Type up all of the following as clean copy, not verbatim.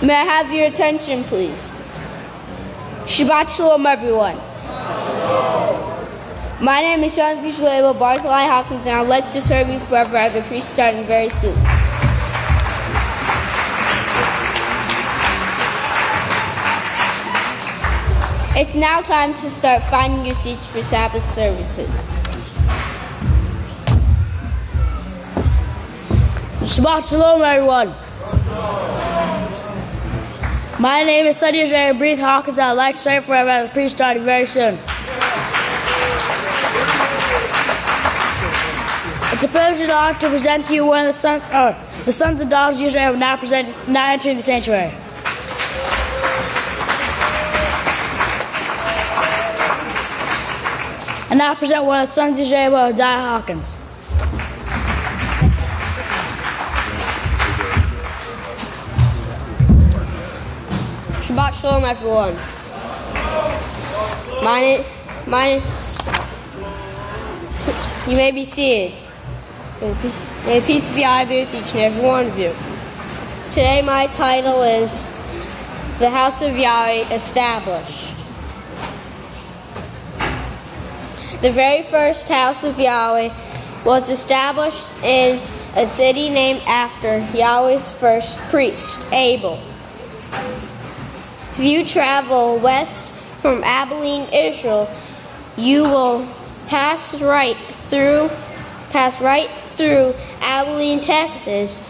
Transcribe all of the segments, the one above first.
May I have your attention, please? Shabbat Shalom, everyone. My name is Yisrayl Barzilai Hawkins, and I'd like to serve you forever as a priest starting very soon. It's now time to start finding your seats for Sabbath services. Shabbat Shalom, everyone. My name is Yisrayl Breathe Hawkins, and I'd like to serve forever as a priest starting very soon. It's a privilege and honor to present to you one of the sons and daughters of Yisrael now entering the sanctuary. And now present one of the sons of Israel, Hodiah Hawkins. Shabbat Shalom, everyone. You may be seated. May the peace of Yahweh be with each and every one of you. Today my title is The House of Yahweh Established. The very first House of Yahweh was established in a city named after Yahweh's first priest, Abel. If you travel west from Abelin, Israel, you will pass right through Abelin, Texas.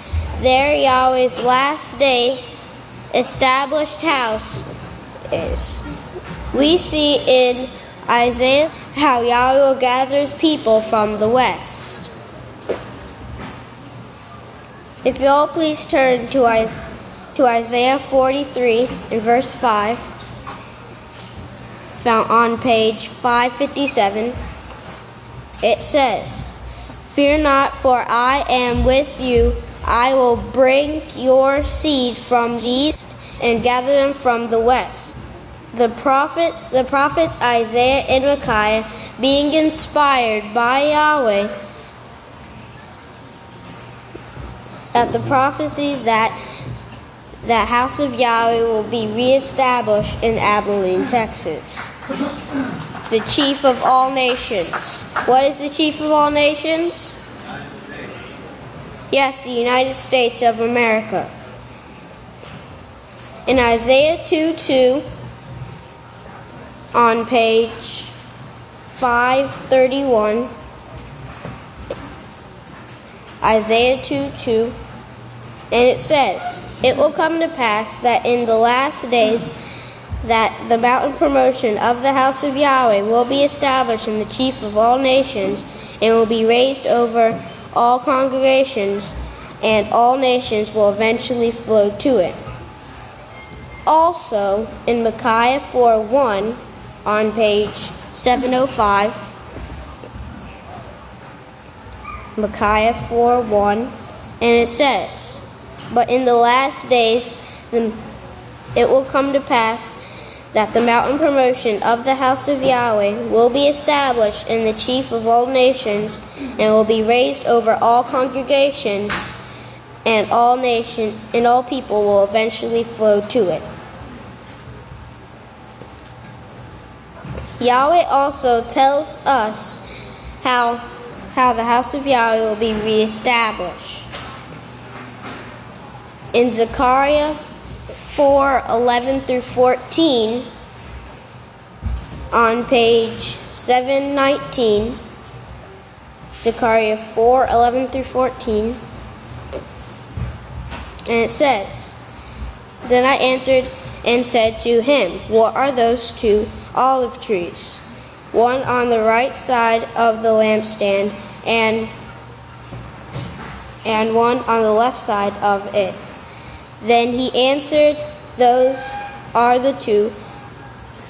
There Yahweh's last days established house is. We see in Isaiah how Yahweh will gather his people from the west. If you all please turn to Isaiah 43 and verse 5, found on page 557, it says, "Fear not, for I am with you. I will bring your seed from the east and gather them from the west." The prophets Isaiah and Micaiah, being inspired by Yahweh, at the prophecy that the house of Yahweh will be reestablished in Abilene, Texas. The chief of all nations. What is the chief of all nations? Yes, the United States of America. In Isaiah 2:2, on page 531, Isaiah 2:2, and it says, "It will come to pass that in the last days that the mountain promotion of the house of Yahweh will be established in the chief of all nations, and will be raised over all congregations, and all nations will eventually flow to it." Also, in Micaiah 4:1, on page 705, Micaiah 4:1, and it says, "But in the last days it will come to pass that the mountain promotion of the house of Yahweh will be established in the chief of all nations, and will be raised over all congregations, and all people will eventually flow to it." Yahweh also tells us how the house of Yahweh will be reestablished. In Zechariah 4:11 through 14, on page 719, Zechariah 4:11 through 14, and it says, "Then I answered and said to him, What are those two olive trees? One on the right side of the lampstand, and one on the left side of it." Then he answered, "Those are the two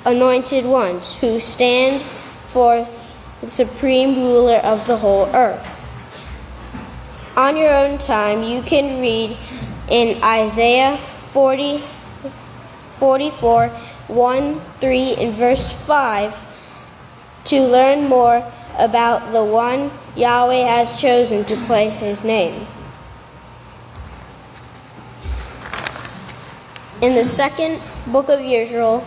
anointed ones who stand forth the supreme ruler of the whole earth." On your own time, you can read in Isaiah 44, 1, 3, and verse 5 to learn more about the one Yahweh has chosen to place his name. In the second book of Yisrayl,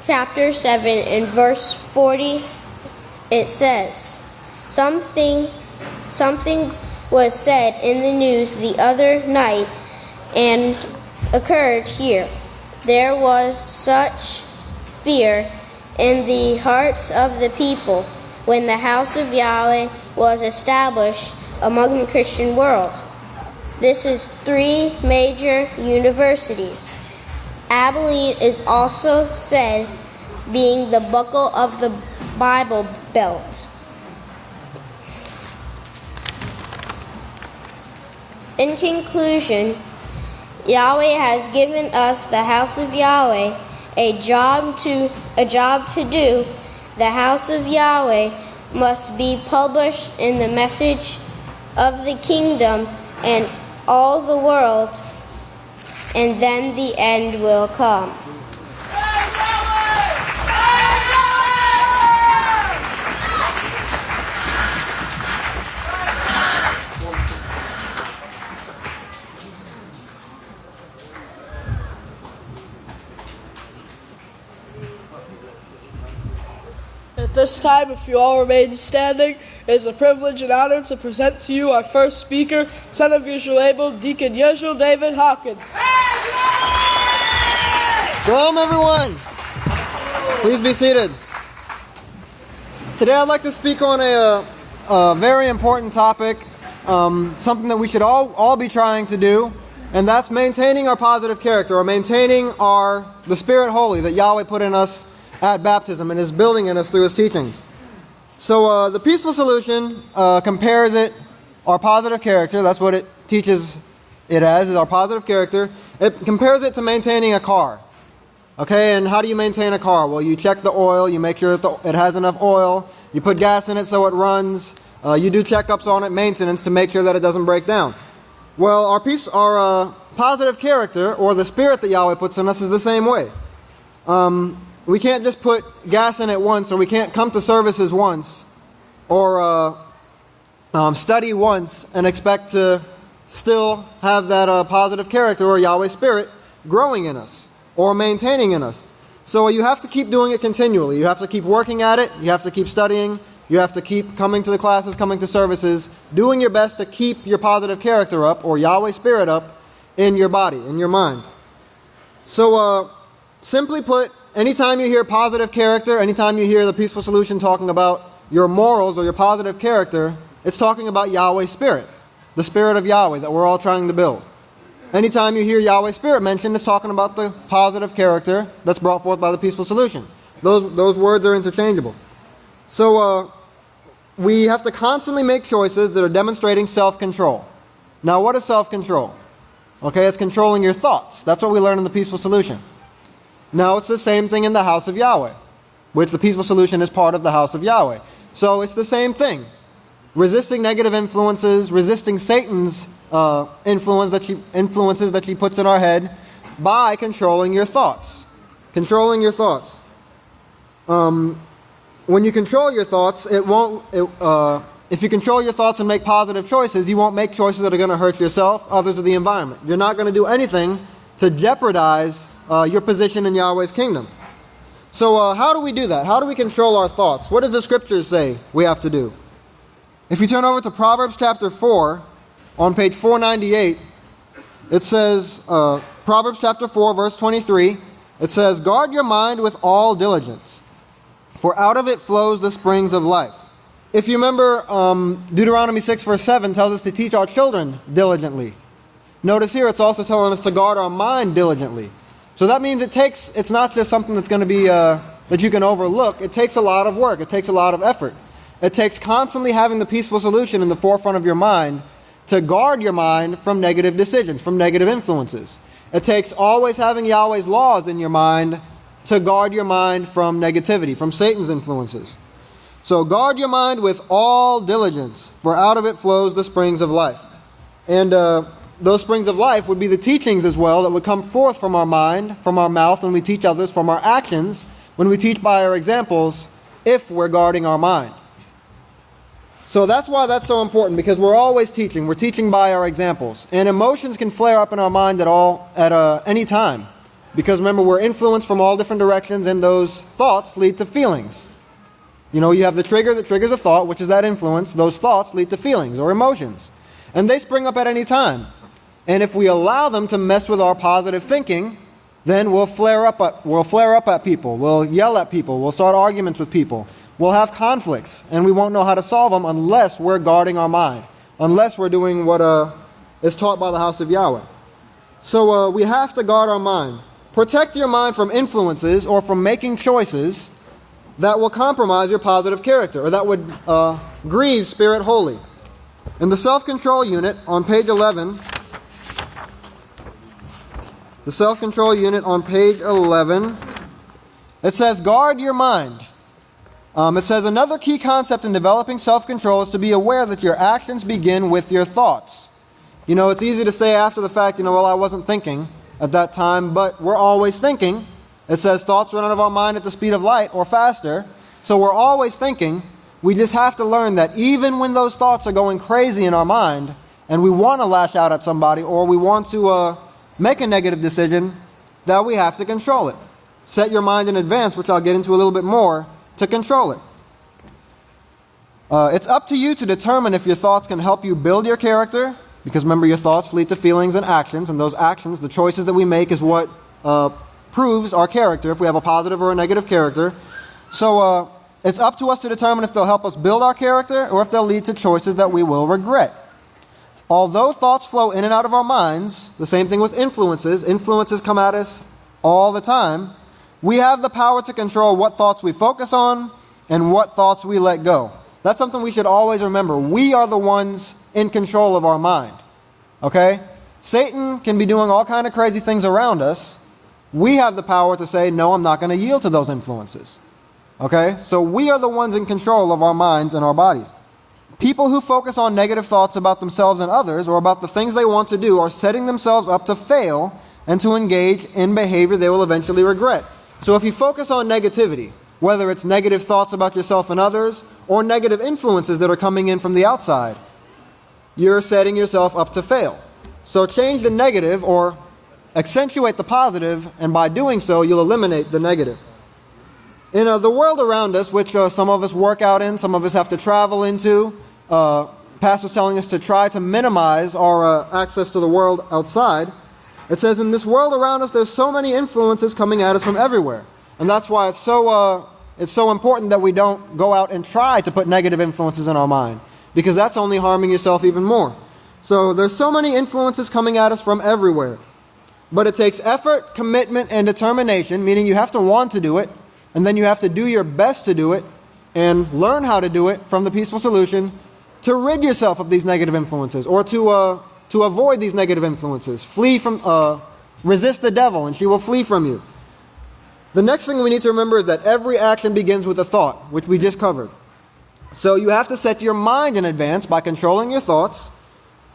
chapter 7 and verse 40, it says, Something was said in the news the other night and occurred here. There was such fear in the hearts of the people when the House of Yahweh was established among the Christian world. This is 3 major universities. Abelin is also said being the buckle of the Bible belt. In conclusion, Yahweh has given us the House of Yahweh, a job to do. The House of Yahweh must be published in the message of the kingdom and all the world, and then the end will come. At this time, if you all remain standing, it is a privilege and honor to present to you our first speaker, son of Yisrayl, Deacon Yisrayl David Hawkins. Shalom, everyone. Please be seated. Today I'd like to speak on a very important topic, something that we should all be trying to do, and that's maintaining our positive character, or maintaining the Spirit Holy that Yahweh put in us at baptism and is building in us through His teachings. So the peaceful solution compares our positive character, that's what it teaches it as, is our positive character. It compares it to maintaining a car. Okay, and how do you maintain a car? Well, you check the oil, you make sure that it has enough oil, you put gas in it so it runs, you do checkups on it, maintenance, to make sure that it doesn't break down. Well, our positive character, or the spirit that Yahweh puts in us, is the same way. We can't just put gas in it once, or we can't come to services once, or study once and expect to still have that positive character or Yahweh spirit growing in us or maintaining in us. So you have to keep doing it continually. You have to keep working at it. You have to keep studying. You have to keep coming to the classes, coming to services, doing your best to keep your positive character up, or Yahweh spirit up, in your body, in your mind. So simply put, anytime you hear positive character, anytime you hear the peaceful solution talking about your morals or your positive character, it's talking about Yahweh's spirit, the spirit of Yahweh that we're all trying to build. Anytime you hear Yahweh's spirit mentioned, it's talking about the positive character that's brought forth by the peaceful solution. Those words are interchangeable. So we have to constantly make choices that are demonstrating self-control. Now, what is self-control? Okay, it's controlling your thoughts. That's what we learn in the peaceful solution. Now, it's the same thing in the House of Yahweh, which the peaceful solution is part of the House of Yahweh. So it's the same thing. Resisting negative influences, resisting Satan's influences that he puts in our head by controlling your thoughts. Controlling your thoughts. When you control your thoughts, if you control your thoughts and make positive choices, you won't make choices that are going to hurt yourself, others, or the environment. You're not going to do anything to jeopardize your position in Yahweh's kingdom. So how do we do that? How do we control our thoughts? What does the scriptures say we have to do? If you turn over to Proverbs chapter 4, on page 498, it says, Proverbs chapter 4, verse 23, it says, "Guard your mind with all diligence, for out of it flows the springs of life." If you remember, Deuteronomy 6, verse 7 tells us to teach our children diligently. Notice here it's also telling us to guard our mind diligently. So that means it's not just something that's going to be, that you can overlook. It takes a lot of work. It takes a lot of effort. It takes constantly having the peaceful solution in the forefront of your mind to guard your mind from negative decisions, from negative influences. It takes always having Yahweh's laws in your mind to guard your mind from negativity, from Satan's influences. So guard your mind with all diligence, for out of it flows the springs of life. And those springs of life would be the teachings as well that would come forth from our mind, from our mouth when we teach others, from our actions when we teach by our examples, if we're guarding our mind. So that's why that's so important, because we're always teaching. We're teaching by our examples. And emotions can flare up in our mind at any time. Because remember, we're influenced from all different directions, and those thoughts lead to feelings. You know, you have the trigger that triggers a thought, which is that influence. Those thoughts lead to feelings or emotions. And they spring up at any time. And if we allow them to mess with our positive thinking, then we'll flare up at people. We'll yell at people. We'll start arguments with people. We'll have conflicts, and we won't know how to solve them unless we're guarding our mind, unless we're doing what is taught by the House of Yahweh. So we have to guard our mind. Protect your mind from influences or from making choices that will compromise your positive character, or that would grieve Spirit Holy. In the self-control unit on page 11, it says, guard your mind. It says, another key concept in developing self-control is to be aware that your actions begin with your thoughts. You know, it's easy to say after the fact, well, I wasn't thinking at that time, but we're always thinking. It says thoughts run out of our mind at the speed of light or faster. So we're always thinking. We just have to learn that even when those thoughts are going crazy in our mind, and we want to lash out at somebody, or we want to make a negative decision, that we have to control it. Set your mind in advance, which I'll get into a little bit more, to control it. It's up to you to determine if your thoughts can help you build your character, because remember, your thoughts lead to feelings and actions, and those actions, the choices that we make, is what proves our character, if we have a positive or a negative character. So it's up to us to determine if they'll help us build our character or if they'll lead to choices that we will regret. Although thoughts flow in and out of our minds, the same thing with influences. Influences come at us all the time. We have the power to control what thoughts we focus on and what thoughts we let go. That's something we should always remember. We are the ones in control of our mind. Okay? Satan can be doing all kind of crazy things around us. We have the power to say, no, I'm not going to yield to those influences. Okay? So we are the ones in control of our minds and our bodies. People who focus on negative thoughts about themselves and others, or about the things they want to do, are setting themselves up to fail and to engage in behavior they will eventually regret. So if you focus on negativity, whether it's negative thoughts about yourself and others, or negative influences that are coming in from the outside, you're setting yourself up to fail. So change the negative, or accentuate the positive, and by doing so, you'll eliminate the negative. In the world around us, which some of us work out in, some of us have to travel into, Pastor's telling us to try to minimize our access to the world outside. It says, in this world around us, there's so many influences coming at us from everywhere. And that's why it's so important that we don't go out and try to put negative influences in our mind, because that's only harming yourself even more. So there's so many influences coming at us from everywhere. But it takes effort, commitment, and determination, meaning you have to want to do it, and then you have to do your best to do it, and learn how to do it from the Peaceful Solution, to rid yourself of these negative influences, or to avoid these negative influences. Resist the devil, and she will flee from you. The next thing we need to remember is that every action begins with a thought, which we just covered. So you have to set your mind in advance by controlling your thoughts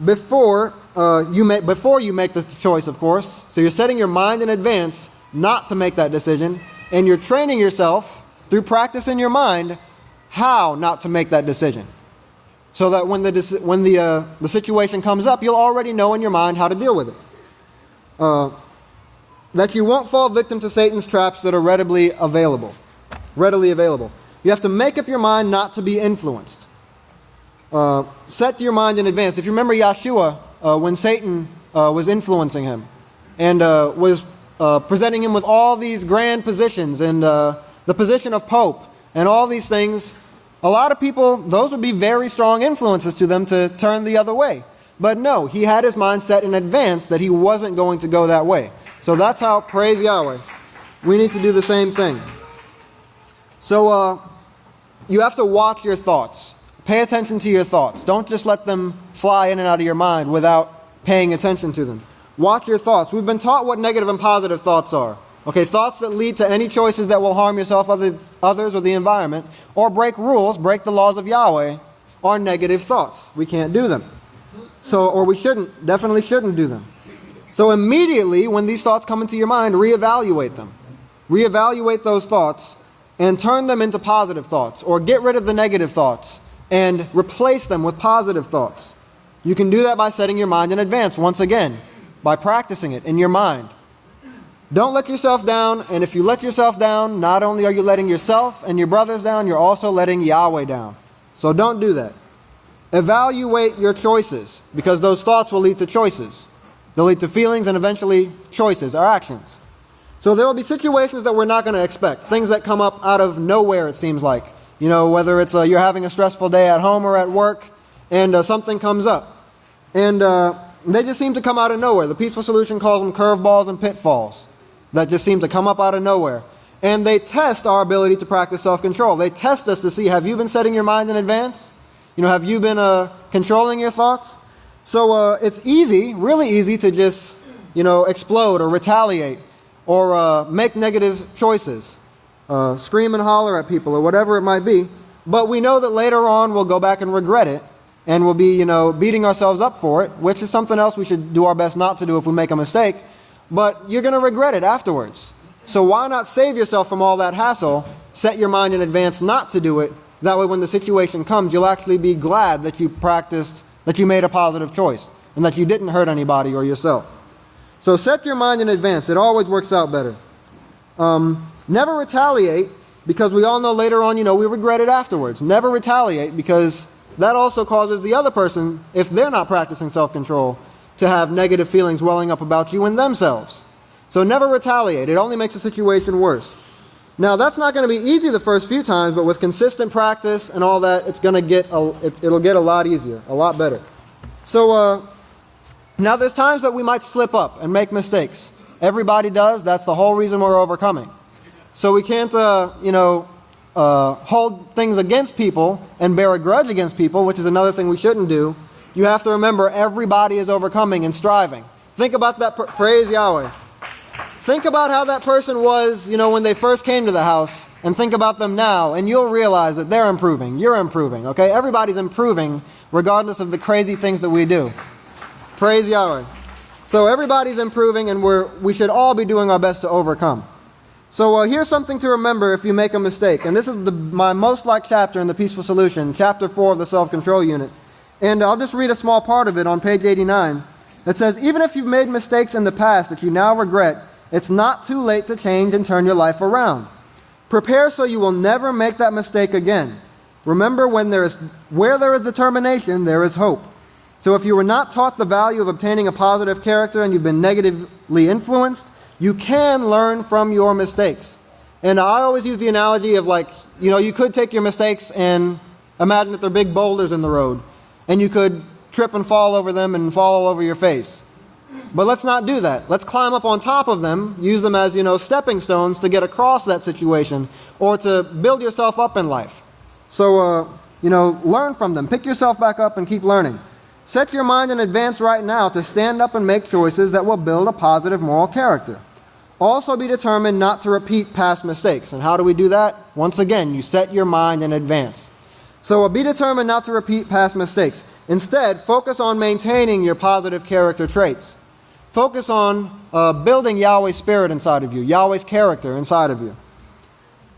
before you make the choice, of course. So you're setting your mind in advance not to make that decision, and you're training yourself through practice in your mind how not to make that decision. So that when the situation comes up, you'll already know in your mind how to deal with it. That you won't fall victim to Satan's traps that are readily available. You have to make up your mind not to be influenced. Set your mind in advance. If you remember Yahshua, when Satan was influencing him and was presenting him with all these grand positions and the position of Pope and all these things, a lot of people, those would be very strong influences to them to turn the other way. But no, he had his mind set in advance that he wasn't going to go that way. So that's how, praise Yahweh, we need to do the same thing. So you have to watch your thoughts. Pay attention to your thoughts. Don't just let them fly in and out of your mind without paying attention to them. Watch your thoughts. We've been taught what negative and positive thoughts are. Okay, thoughts that lead to any choices that will harm yourself, others, or the environment, or break rules, break the laws of Yahweh, are negative thoughts. We can't do them. Or we definitely shouldn't do them. So immediately when these thoughts come into your mind, reevaluate them. Reevaluate those thoughts and turn them into positive thoughts, or get rid of the negative thoughts and replace them with positive thoughts. You can do that by setting your mind in advance, once again, by practicing it in your mind. Don't let yourself down, and if you let yourself down, not only are you letting yourself and your brothers down, you're also letting Yahweh down. So don't do that. Evaluate your choices, because those thoughts will lead to choices. They'll lead to feelings and eventually choices, or actions. So there will be situations that we're not going to expect, things that come up out of nowhere, it seems like. You know, whether it's you're having a stressful day at home or at work, and something comes up. And they just seem to come out of nowhere. The Peaceful Solution calls them curveballs and pitfalls that just seem to come up out of nowhere. And they test our ability to practice self-control. They test us to see, have you been setting your mind in advance? You know, have you been controlling your thoughts? So it's easy, really easy to just, explode or retaliate or make negative choices, scream and holler at people or whatever it might be. But we know that later on we'll go back and regret it, and we'll be, beating ourselves up for it, which is something else we should do our best not to do if we make a mistake. But you're going to regret it afterwards. So why not save yourself from all that hassle, set your mind in advance not to do it. That way when the situation comes, you'll actually be glad that you practiced, that you made a positive choice, and that you didn't hurt anybody or yourself. So set your mind in advance. It always works out better. Never retaliate, because we all know later on, we regret it afterwards. Never retaliate, because that also causes the other person, if they're not practicing self-control, to have negative feelings welling up about you and themselves. So never retaliate. It only makes the situation worse. Now, that's not going to be easy the first few times, but with consistent practice and all that, it'll get a lot easier, a lot better. So now there's times that we might slip up and make mistakes. Everybody does. That's the whole reason we're overcoming. So we can't, hold things against people and bear a grudge against people, which is another thing we shouldn't do. You have to remember everybody is overcoming and striving. Think about that. Praise Yahweh. Think about how that person was, when they first came to the house, and think about them now, and you'll realize that they're improving. You're improving, okay? Everybody's improving regardless of the crazy things that we do. Praise Yahweh. So everybody's improving, and we should all be doing our best to overcome. So here's something to remember if you make a mistake. And this is my most liked chapter in the Peaceful Solution, chapter 4 of the Self-Control Unit. And I'll just read a small part of it on page 89. It says, even if you've made mistakes in the past that you now regret, it's not too late to change and turn your life around. Prepare so you will never make that mistake again. Remember, where there is determination, there is hope. So if you were not taught the value of obtaining a positive character and you've been negatively influenced, you can learn from your mistakes. And I always use the analogy of you could take your mistakes and imagine that they're big boulders in the road. And you could trip and fall over them and fall all over your face. But let's not do that. Let's climb up on top of them, use them as, stepping stones to get across that situation or to build yourself up in life. So, learn from them. Pick yourself back up and keep learning. Set your mind in advance right now to stand up and make choices that will build a positive moral character. Also be determined not to repeat past mistakes. And how do we do that? Once again, you set your mind in advance. So be determined not to repeat past mistakes. Instead, focus on maintaining your positive character traits. Focus on building Yahweh's spirit inside of you, Yahweh's character inside of you.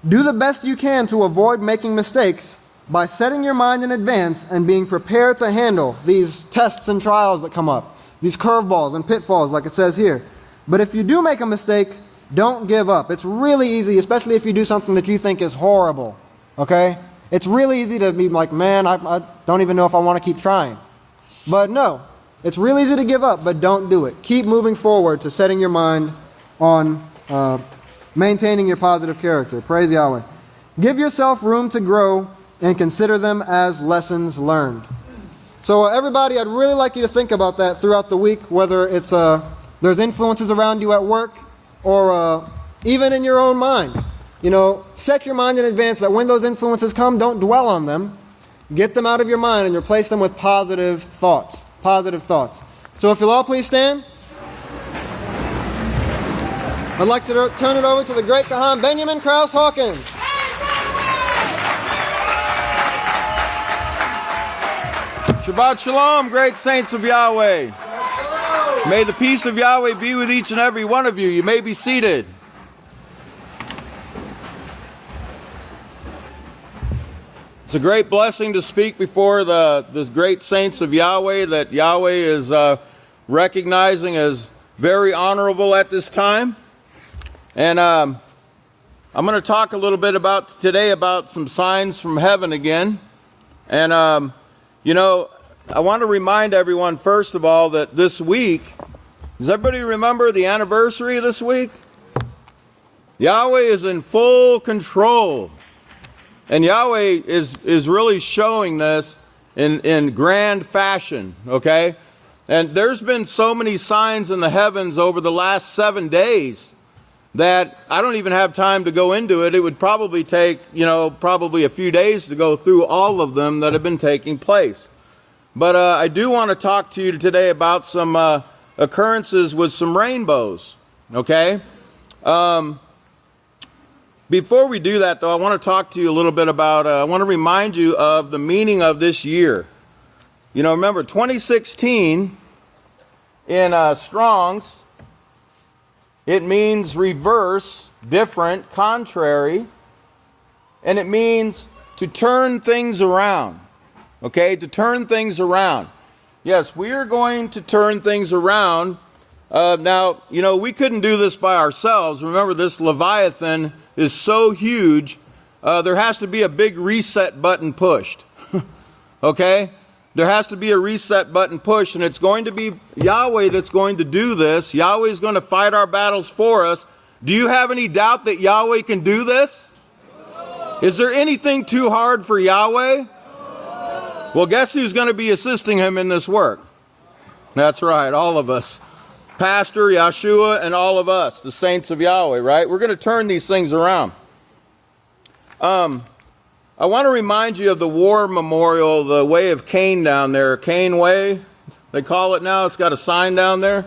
Do the best you can to avoid making mistakes by setting your mind in advance and being prepared to handle these tests and trials that come up, these curveballs and pitfalls like it says here. But if you do make a mistake, don't give up. It's really easy, especially if you do something that you think is horrible, okay? It's really easy to be like, man, I don't even know if I want to keep trying. But no, it's really easy to give up, but don't do it. Keep moving forward to setting your mind on maintaining your positive character. Praise Yahweh. Give yourself room to grow and consider them as lessons learned. So everybody, I'd really like you to think about that throughout the week, whether it's there's influences around you at work or even in your own mind. Set your mind in advance that when those influences come, don't dwell on them. Get them out of your mind and replace them with positive thoughts. Positive thoughts. So if you'll all please stand. I'd like to turn it over to the great Kahan Benjamin Krause Hawkins. Shabbat Shalom, great saints of Yahweh. May the peace of Yahweh be with each and every one of you. You may be seated. It's a great blessing to speak before the great saints of Yahweh that Yahweh is recognizing as very honorable at this time. And I'm going to talk a little bit today about some signs from heaven again. And, I want to remind everyone, first of all, that this week, does everybody remember the anniversary of this week? Yahweh is in full control. And Yahweh is really showing this in grand fashion, okay? And there's been so many signs in the heavens over the last 7 days that I don't even have time to go into it. It would probably take, probably a few days to go through all of them that have been taking place. But I do want to talk to you today about some occurrences with some rainbows, okay? Before we do that, though, I want to talk to you a little bit about, I want to remind you of the meaning of this year. Remember, 2016 in Strong's, it means reverse, different, contrary, and it means to turn things around. Okay, to turn things around. Yes, we are going to turn things around. Now, we couldn't do this by ourselves. Remember, this Leviathan is so huge, there has to be a big reset button pushed. Okay? There has to be a reset button pushed, and it's going to be Yahweh that's going to do this. Yahweh is going to fight our battles for us. Do you have any doubt that Yahweh can do this? No. Is there anything too hard for Yahweh? No. Well, guess who's going to be assisting him in this work? That's right, all of us. Pastor, Yeshua, and all of us, the saints of Yahweh, right? We're going to turn these things around. I want to remind you of the war memorial, the Way of Cain down there. Cain Way, they call it now. It's got a sign down there.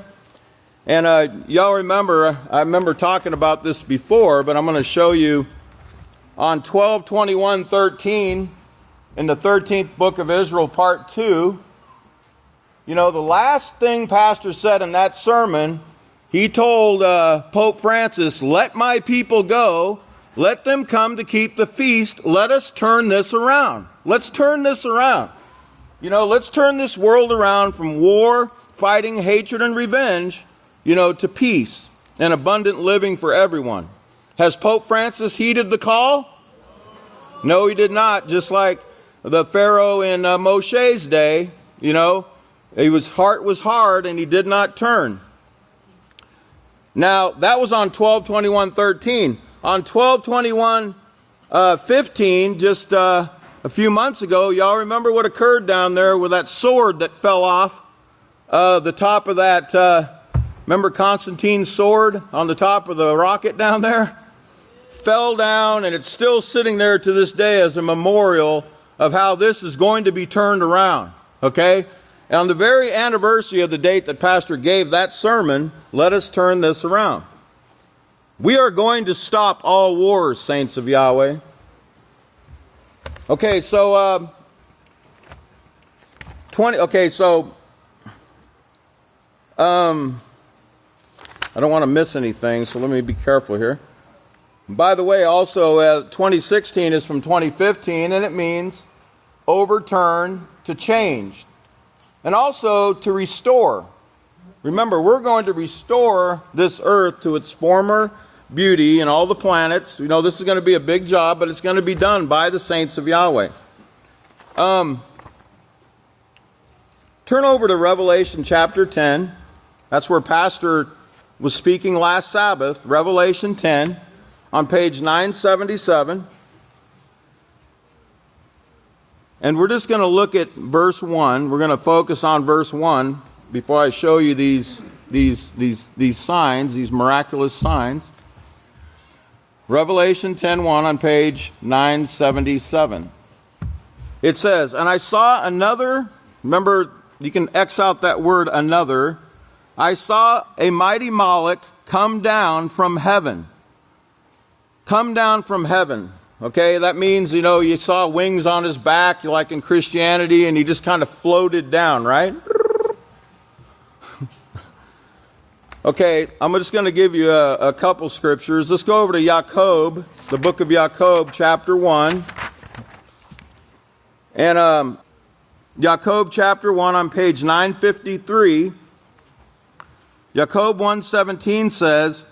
And y'all remember, I remember talking about this before, but I'm going to show you on 12/21/13 in the 13th book of Israel, part 2. The last thing Pastor said in that sermon, he told Pope Francis, "Let my people go. Let them come to keep the feast. Let us turn this around. Let's turn this around. Let's turn this world around from war, fighting, hatred, and revenge, to peace and abundant living for everyone." Has Pope Francis heeded the call? No, he did not. Just like the Pharaoh in Moshe's day, his heart was hard and he did not turn. Now, that was on 12/21/13. On 12/21/15, just a few months ago, y'all remember what occurred down there with that sword that fell off the top of that, remember Constantine's sword on the top of the rocket down there? Fell down, and it's still sitting there to this day as a memorial of how this is going to be turned around, okay? And on the very anniversary of the date that Pastor gave that sermon, let us turn this around. We are going to stop all wars, saints of Yahweh. Okay, so I don't want to miss anything, so let me be careful here. By the way, also 2016 is from 2015, and it means overturn, to change, and also to restore. Remember, we're going to restore this earth to its former beauty and all the planets. This is going to be a big job, but it's going to be done by the saints of Yahweh. Turn over to Revelation chapter 10. That's where Pastor was speaking last Sabbath. Revelation 10 on page 977. And we're just going to look at verse 1. We're going to focus on verse 1 before I show you these signs, these miraculous signs. Revelation 10:1 on page 977. It says, "And I saw another," remember, you can X out that word another. "I saw a mighty Moloch come down from heaven." Come down from heaven. Okay, that means, you saw wings on his back, like in Christianity, and he just kind of floated down, right? Okay, I'm just going to give you a couple scriptures. Let's go over to Jacob, the Book of Jacob, chapter 1. And Jacob chapter 1 on page 953. Jacob 1:17 says,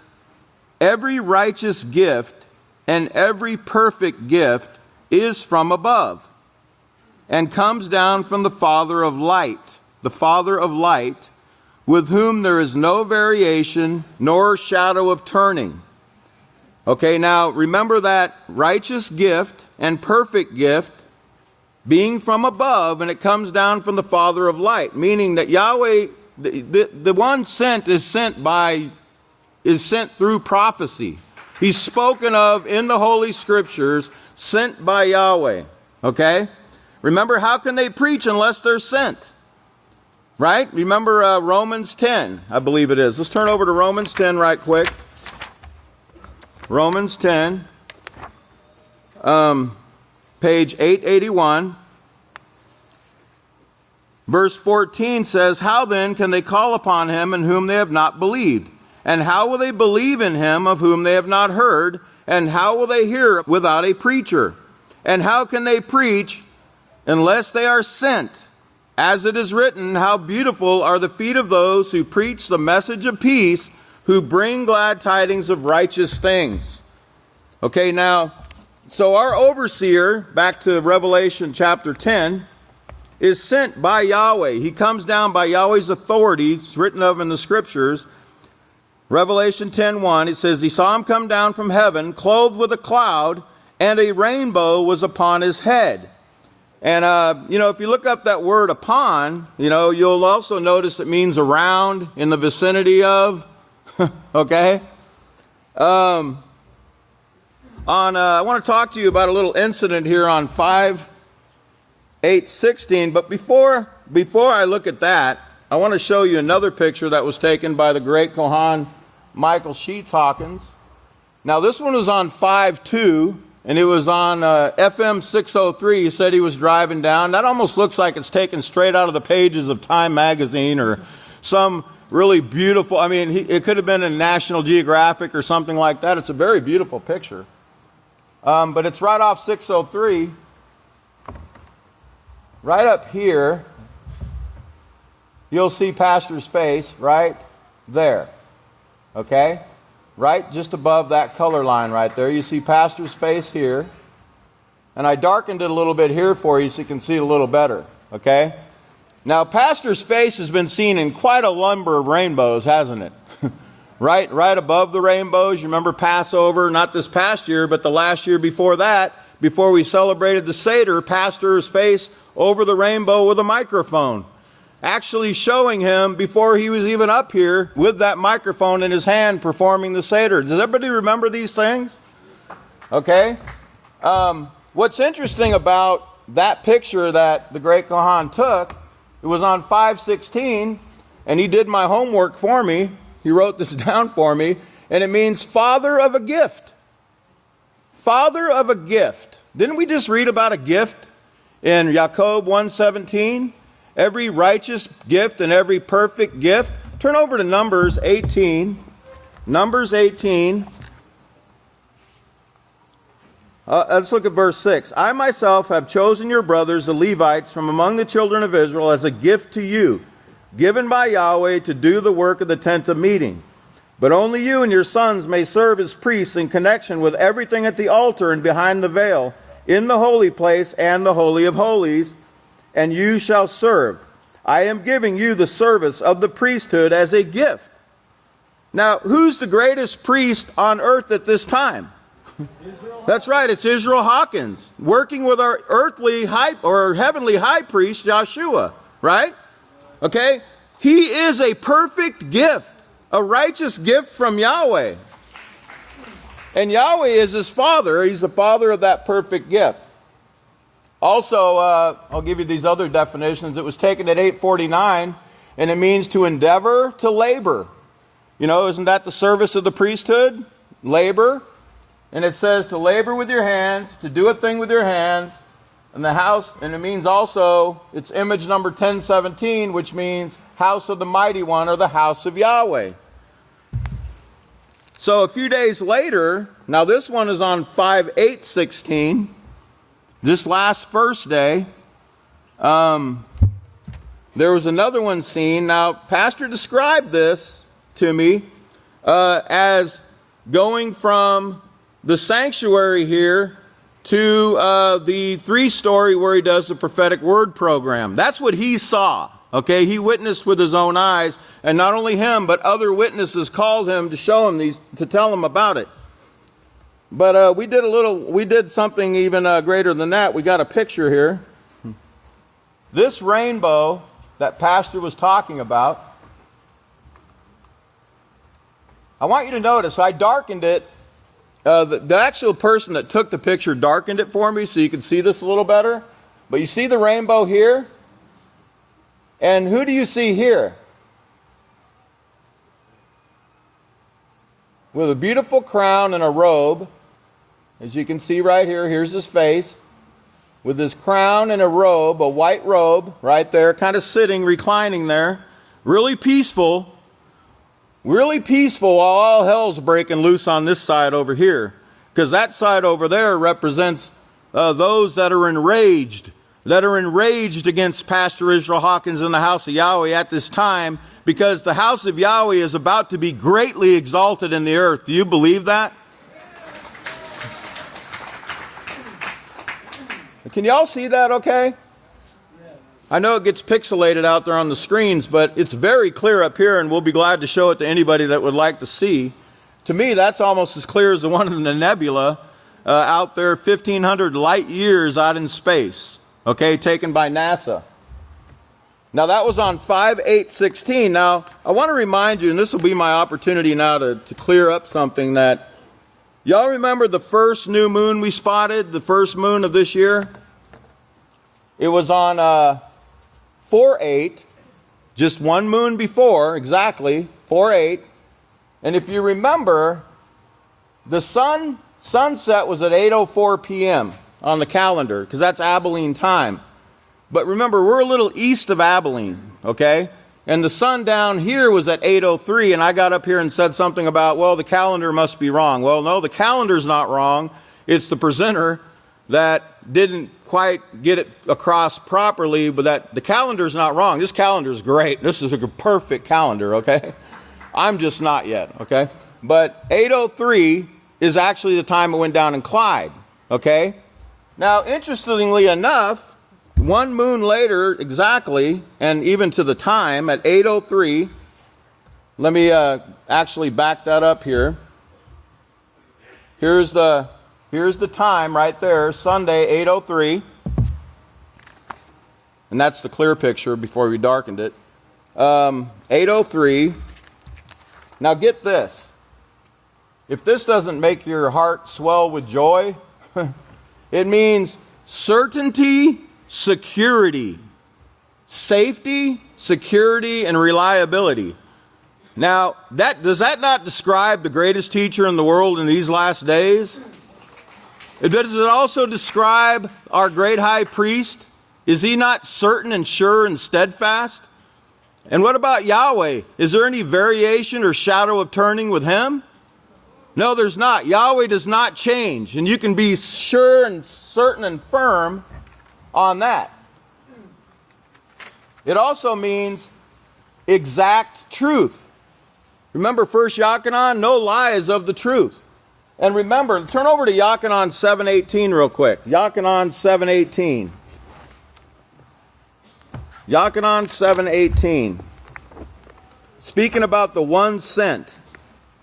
every righteous gift and every perfect gift is from above, and comes down from the Father of light, with whom there is no variation nor shadow of turning. Okay, now remember that righteous gift and perfect gift being from above, and it comes down from the Father of light, meaning that Yahweh, the one sent is sent through prophecy. He's spoken of in the Holy Scriptures, sent by Yahweh. Okay? Remember, how can they preach unless they're sent? Right? Remember Romans 10, I believe it is. Let's turn over to Romans 10 right quick. Romans 10, page 881. Verse 14 says, "How then can they call upon him in whom they have not believed? And how will they believe in him of whom they have not heard? And how will they hear without a preacher? And how can they preach unless they are sent? As it is written, how beautiful are the feet of those who preach the message of peace, who bring glad tidings of righteous things." Okay, now, so our overseer, back to Revelation chapter 10, is sent by Yahweh. He comes down by Yahweh's authority. It's written of in the Scriptures. Revelation 10:1, it says, "He saw him come down from heaven, clothed with a cloud, and a rainbow was upon his head." And, if you look up that word upon, you'll also notice it means around, in the vicinity of. Okay? I want to talk to you about a little incident here on 5/8/16. But before I look at that, I want to show you another picture that was taken by the great Kohan Michael Sheets Hawkins. Now, this one was on 5/2, and it was on FM 603. He said he was driving down. That almost looks like it's taken straight out of the pages of Time magazine or some really beautiful, it could have been in National Geographic or something like that. It's a very beautiful picture. But it's right off 603. Right up here, you'll see Pastor's face right there. Okay? Right just above that color line right there. You see Pastor's face here. And I darkened it a little bit here for you so you can see it a little better. Okay? Now, Pastor's face has been seen in quite a number of rainbows, hasn't it? Right above the rainbows. You remember Passover, not this past year, but the last year before that, before we celebrated the Seder, Pastor's face over the rainbow with a microphone, actually showing him before he was even up here with that microphone in his hand performing the Seder. Does everybody remember these things? Okay. What's interesting about that picture that the great Kohan took, it was on 5/16, and he did my homework for me. He wrote this down for me, and it means father of a gift. Father of a gift. Didn't we just read about a gift in Jacob 1:17? Every righteous gift and every perfect gift. Turn over to Numbers 18. Numbers 18. Let's look at verse 6. "I myself have chosen your brothers, the Levites, from among the children of Israel as a gift to you, given by Yahweh to do the work of the tent of meeting. But only you and your sons may serve as priests in connection with everything at the altar and behind the veil, in the holy place and the holy of holies, and you shall serve. I am giving you the service of the priesthood as a gift." Now, who's the greatest priest on earth at this time? That's right, it's Israel Hawkins, working with our heavenly high priest, Yeshua, right? Okay? He is a perfect gift, a righteous gift from Yahweh. And Yahweh is his father. He's the father of that perfect gift. Also, I'll give you these other definitions. It was taken at 849, and it means to endeavor, to labor. Isn't that the service of the priesthood? Labor. And it says to labor with your hands, to do a thing with your hands. And the house, and it means also, it's image number 1017, which means house of the mighty one, or the house of Yahweh. So a few days later, now this one is on 5/8/16, this last first day, there was another one seen. Now, Pastor described this to me as going from the sanctuary here to the 3-story where he does the prophetic word program. That's what he saw. Okay, he witnessed with his own eyes, and not only him, but other witnesses called him to show him these, to tell him about it. But we did something even greater than that. We got a picture here. This rainbow that Pastor was talking about, I want you to notice I darkened it. The actual person that took the picture darkened it for me so you can see this a little better. But you see the rainbow here? And who do you see here? With a beautiful crown and a robe. As you can see right here, here's his face. With his crown and a robe, a white robe, right there, kind of sitting, reclining there. Really peaceful. Really peaceful while all hell's breaking loose on this side over here. Because that side over there represents those that are enraged against Pastor Israel Hawkins and the House of Yahweh at this time, because the House of Yahweh is about to be greatly exalted in the earth. Do you believe that? Can y'all see that okay? I know it gets pixelated out there on the screens, but it's very clear up here, and we'll be glad to show it to anybody that would like to see. To me, that's almost as clear as the one in the nebula out there 1,500 light years out in space, okay, taken by NASA. Now, that was on 5/8/16. Now, I want to remind you, and this will be my opportunity now to clear up something that, y'all remember the first new moon we spotted, the first moon of this year? It was on 4/8, just one moon before, exactly, 4/8. And if you remember, the sunset was at 8:04 p.m. on the calendar, because that's Abelin time. But remember, we're a little east of Abelin, okay? And the sun down here was at 8:03, and I got up here and said something about, well, the calendar must be wrong. Well, no, the calendar's not wrong. It's the presenter that didn't quite get it across properly, but that the calendar's not wrong. This calendar's great. This is a perfect calendar, okay? I'm just not yet, okay? But 8:03 is actually the time it went down in Clyde, okay? Now, interestingly enough, one moon later exactly, and even to the time, at 8:03, let me actually back that up here. Here's the time right there, Sunday, 8:03. And that's the clear picture before we darkened it. 8:03. Now get this. If this doesn't make your heart swell with joy, it means certainty, security. Safety, security, and reliability. Now, does that not describe the greatest teacher in the world in these last days? Does it also describe our great high priest? Is he not certain and sure and steadfast? And what about Yahweh? Is there any variation or shadow of turning with him? No, there's not. Yahweh does not change, and you can be sure and certain and firm on that. It also means exact truth. Remember 1 Yachanan? No lie is of the truth. And remember, turn over to Yachanan 7:18 real quick. Yachanan 7:18. Yachanan 7:18. Speaking about the one sent.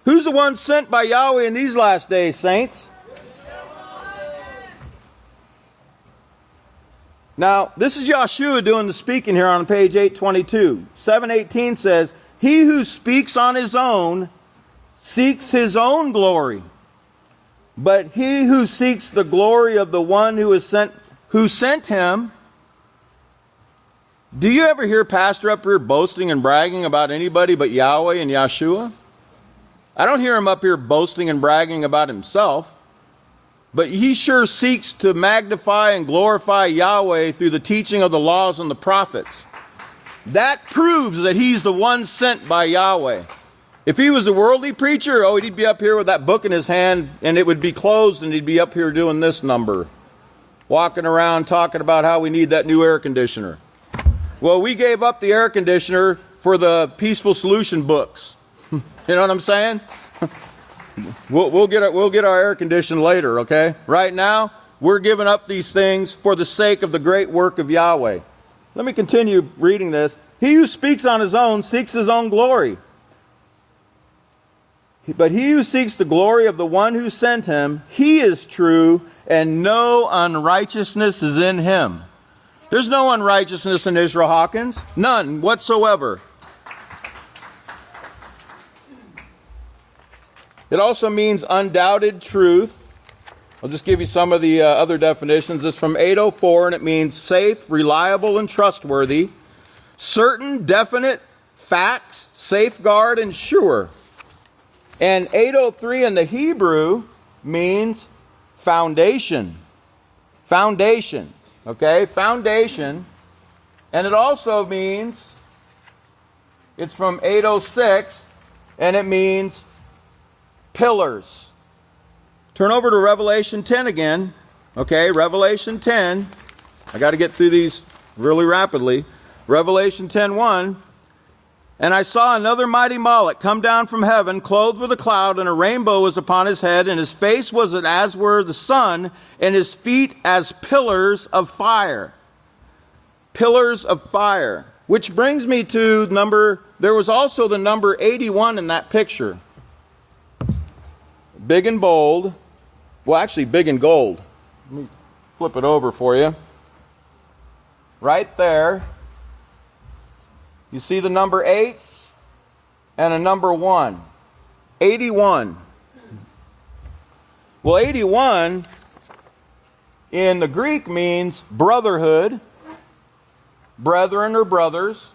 Who's the one sent by Yahweh in these last days, saints? Now, this is Yahshua doing the speaking here on page 822. 7:18 says, "He who speaks on his own seeks his own glory. But he who seeks the glory of the one who sent him." Do you ever hear Pastor up here boasting and bragging about anybody but Yahweh and Yahshua? I don't hear him up here boasting and bragging about himself. But he sure seeks to magnify and glorify Yahweh through the teaching of the laws and the prophets. That proves that he's the one sent by Yahweh. If he was a worldly preacher, he'd be up here with that book in his hand, and it would be closed, and he'd be up here doing this number, walking around talking about how we need that new air conditioner. Well, we gave up the air conditioner for the Peaceful Solution books. You know what I'm saying? We'll get our air conditioned later, okay? Right now, we're giving up these things for the sake of the great work of Yahweh. Let me continue reading this. He who speaks on his own seeks his own glory. But he who seeks the glory of the one who sent him, he is true, and no unrighteousness is in him. There's no unrighteousness in Israel Hawkins. None whatsoever. It also means undoubted truth. I'll just give you some of the other definitions. This is from 804, and it means safe, reliable, and trustworthy. Certain, definite facts, safeguard, and sure. And 803 in the Hebrew means foundation. Foundation. Okay, foundation. And it also means, it's from 806, and it means pillars. Turn over to Revelation 10 again. Okay, Revelation 10. I got to get through these really rapidly. Revelation 10:1. And I saw another mighty Moloch come down from heaven, clothed with a cloud, and a rainbow was upon his head, and his face was as were the sun, and his feet as pillars of fire. Pillars of fire. Which brings me to there was also the number 81 in that picture. Big and bold. Well, actually, big and gold. Let me flip it over for you. Right there. You see the number 8 and a number 1. 81. Well, 81 in the Greek means brotherhood, brethren or brothers.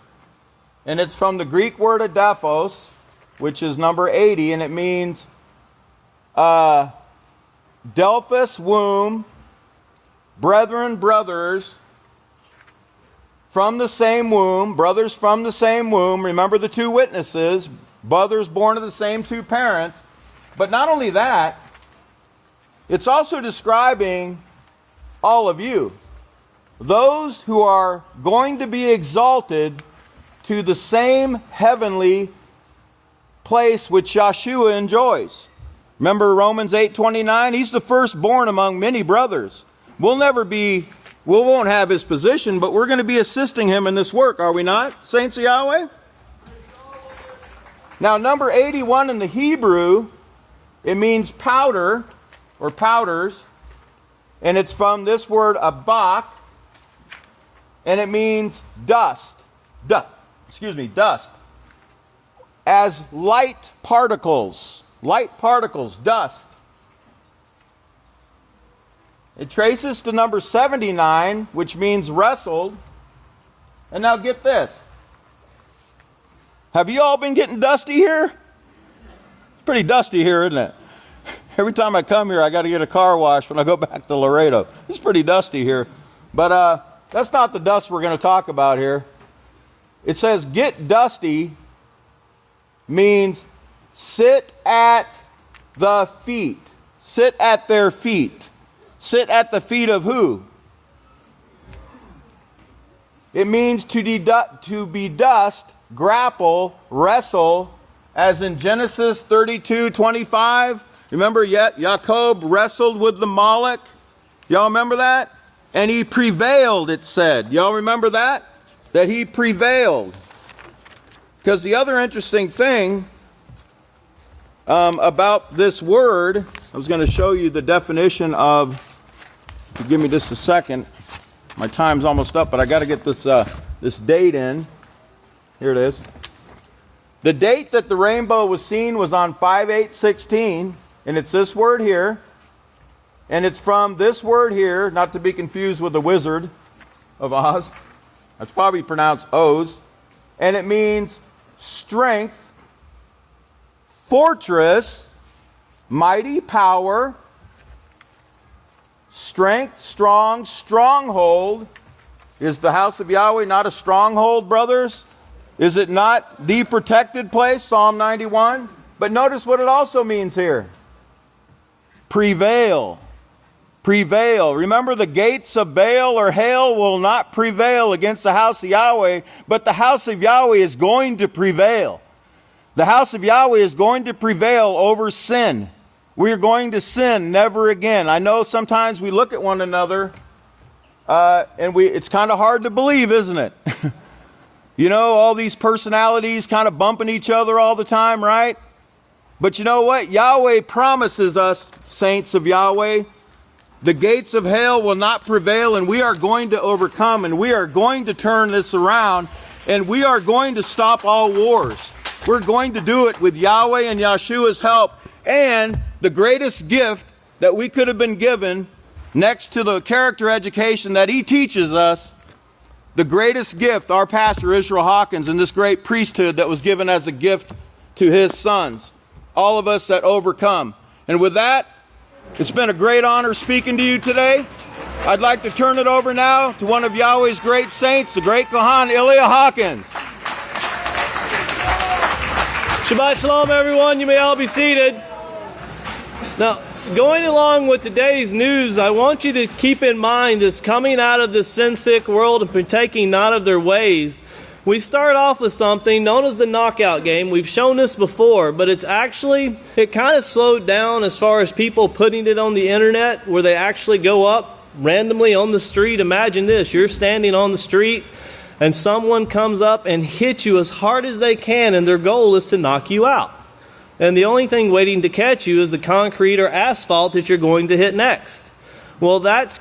And it's from the Greek word adephos, which is number 80, and it means Delphus, womb, brethren, brothers, from the same womb, brothers from the same womb. Remember the two witnesses, brothers born of the same two parents. But not only that, it's also describing all of you. Those who are going to be exalted to the same heavenly place which Yeshua enjoys. Remember Romans 8:29? He's the firstborn among many brothers. We won't have his position, but we're going to be assisting him in this work, are we not, saints of Yahweh? Now, number 81 in the Hebrew, it means powder, or powders, and it's from this word abak, and it means dust. Dust. As light particles, dust. It traces to number 79, which means wrestled. And now get this. Have you all been getting dusty here? It's pretty dusty here, isn't it? Every time I come here, I got to get a car wash when I go back to Laredo. It's pretty dusty here. But that's not the dust we're going to talk about here. It says get dusty means sit at the feet. Sit at their feet. Sit at the feet of who? It means to be dust, grapple, wrestle, as in Genesis 32:25. Remember Jacob wrestled with the Moloch? Y'all remember that? And he prevailed, it said. Y'all remember that? That he prevailed. Because the other interesting thing about this word, I was going to show you the definition of, if you give me just a second, my time's almost up, but I got to get this date in. Here it is. The date that the rainbow was seen was on 5/8/16, and it's this word here, and it's from this word here, not to be confused with the Wizard of Oz. That's probably pronounced Oz, and it means strength, fortress, mighty power, strength, strong, stronghold. Is the house of Yahweh not a stronghold, brothers? Is it not the protected place, Psalm 91? But notice what it also means here. Prevail. Prevail. Remember, the gates of Baal or Hail will not prevail against the house of Yahweh, but the house of Yahweh is going to prevail. The house of Yahweh is going to prevail over sin. We are going to sin never again. I know sometimes we look at one another and it's kind of hard to believe, isn't it? You know, all these personalities kind of bumping each other all the time, right? But you know what? Yahweh promises us, saints of Yahweh, the gates of hell will not prevail, and we are going to overcome, and we are going to turn this around, and we are going to stop all wars. We're going to do it with Yahweh and Yeshua's help. And the greatest gift that we could have been given, next to the character education that he teaches us, the greatest gift, our pastor Israel Hawkins, and this great priesthood that was given as a gift to his sons, all of us that overcome. And with that, it's been a great honor speaking to you today. I'd like to turn it over now to one of Yahweh's great saints, the great Kohan Ilya Hawkins. Shabbat Shalom, everyone. You may all be seated. Now, going along with today's news, I want you to keep in mind this coming out of this sin-sick world and partaking not of their ways. We start off with something known as the knockout game. We've shown this before, but it kind of slowed down as far as people putting it on the internet, where they actually go up randomly on the street. Imagine this, you're standing on the street and someone comes up and hits you as hard as they can, and their goal is to knock you out. And the only thing waiting to catch you is the concrete or asphalt that you're going to hit next. Well, it's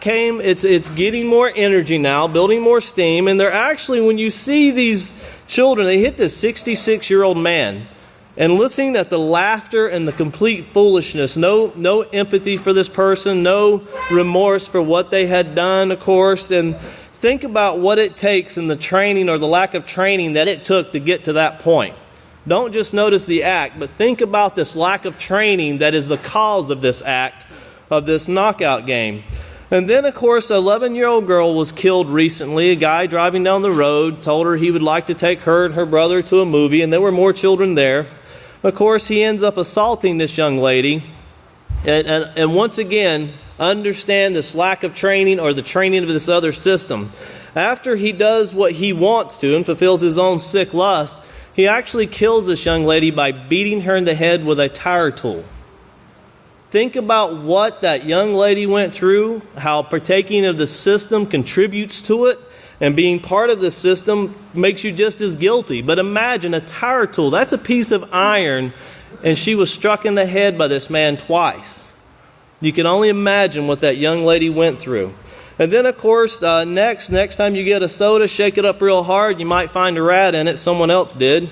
getting more energy now, building more steam, and they're actually, when you see these children, they hit this 66-year-old man, and listening at the laughter and the complete foolishness, no empathy for this person, no remorse for what they had done, of course, and think about what it takes in the training or the lack of training that it took to get to that point. Don't just notice the act, but think about this lack of training that is the cause of this act, of this knockout game. And then, of course, an 11-year-old girl was killed recently. A guy driving down the road told her he would like to take her and her brother to a movie, and there were more children there. Of course, he ends up assaulting this young lady. And once again, understand this lack of training or the training of this other system. After he does what he wants to and fulfills his own sick lust, he actually kills this young lady by beating her in the head with a tire tool. Think about what that young lady went through, how partaking of the system contributes to it, and being part of the system makes you just as guilty. But imagine a tire tool, that's a piece of iron, and she was struck in the head by this man twice. You can only imagine what that young lady went through. And then, of course, next time you get a soda, shake it up real hard. You might find a rat in it. Someone else did.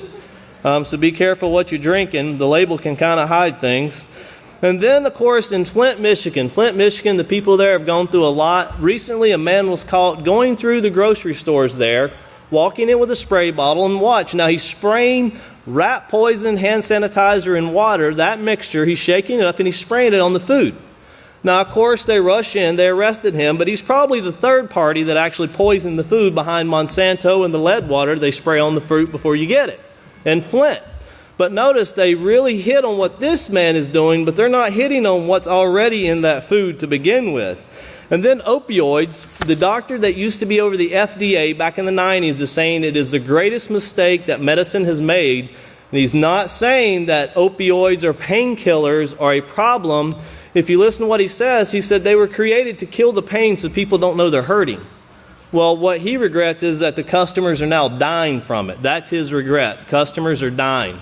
So be careful what you're drinking. The label can kind of hide things. And then, of course, in Flint, Michigan, the people there have gone through a lot. Recently, a man was caught going through the grocery stores there, walking in with a spray bottle, and watch. Now, he's spraying rat poison, hand sanitizer, and water. That mixture, he's shaking it up, and he's spraying it on the food. Now, of course, they rush in, they arrested him, but he's probably the third party that actually poisoned the food behind Monsanto and the lead water they spray on the fruit before you get it, in Flint. But notice they really hit on what this man is doing, but they're not hitting on what's already in that food to begin with. And then opioids, the doctor that used to be over the FDA back in the 90s is saying it is the greatest mistake that medicine has made. And he's not saying that opioids or painkillers are a problem. If you listen to what he said they were created to kill the pain so people don't know they're hurting. Well, what he regrets is that the customers are now dying from it. That's his regret. Customers are dying.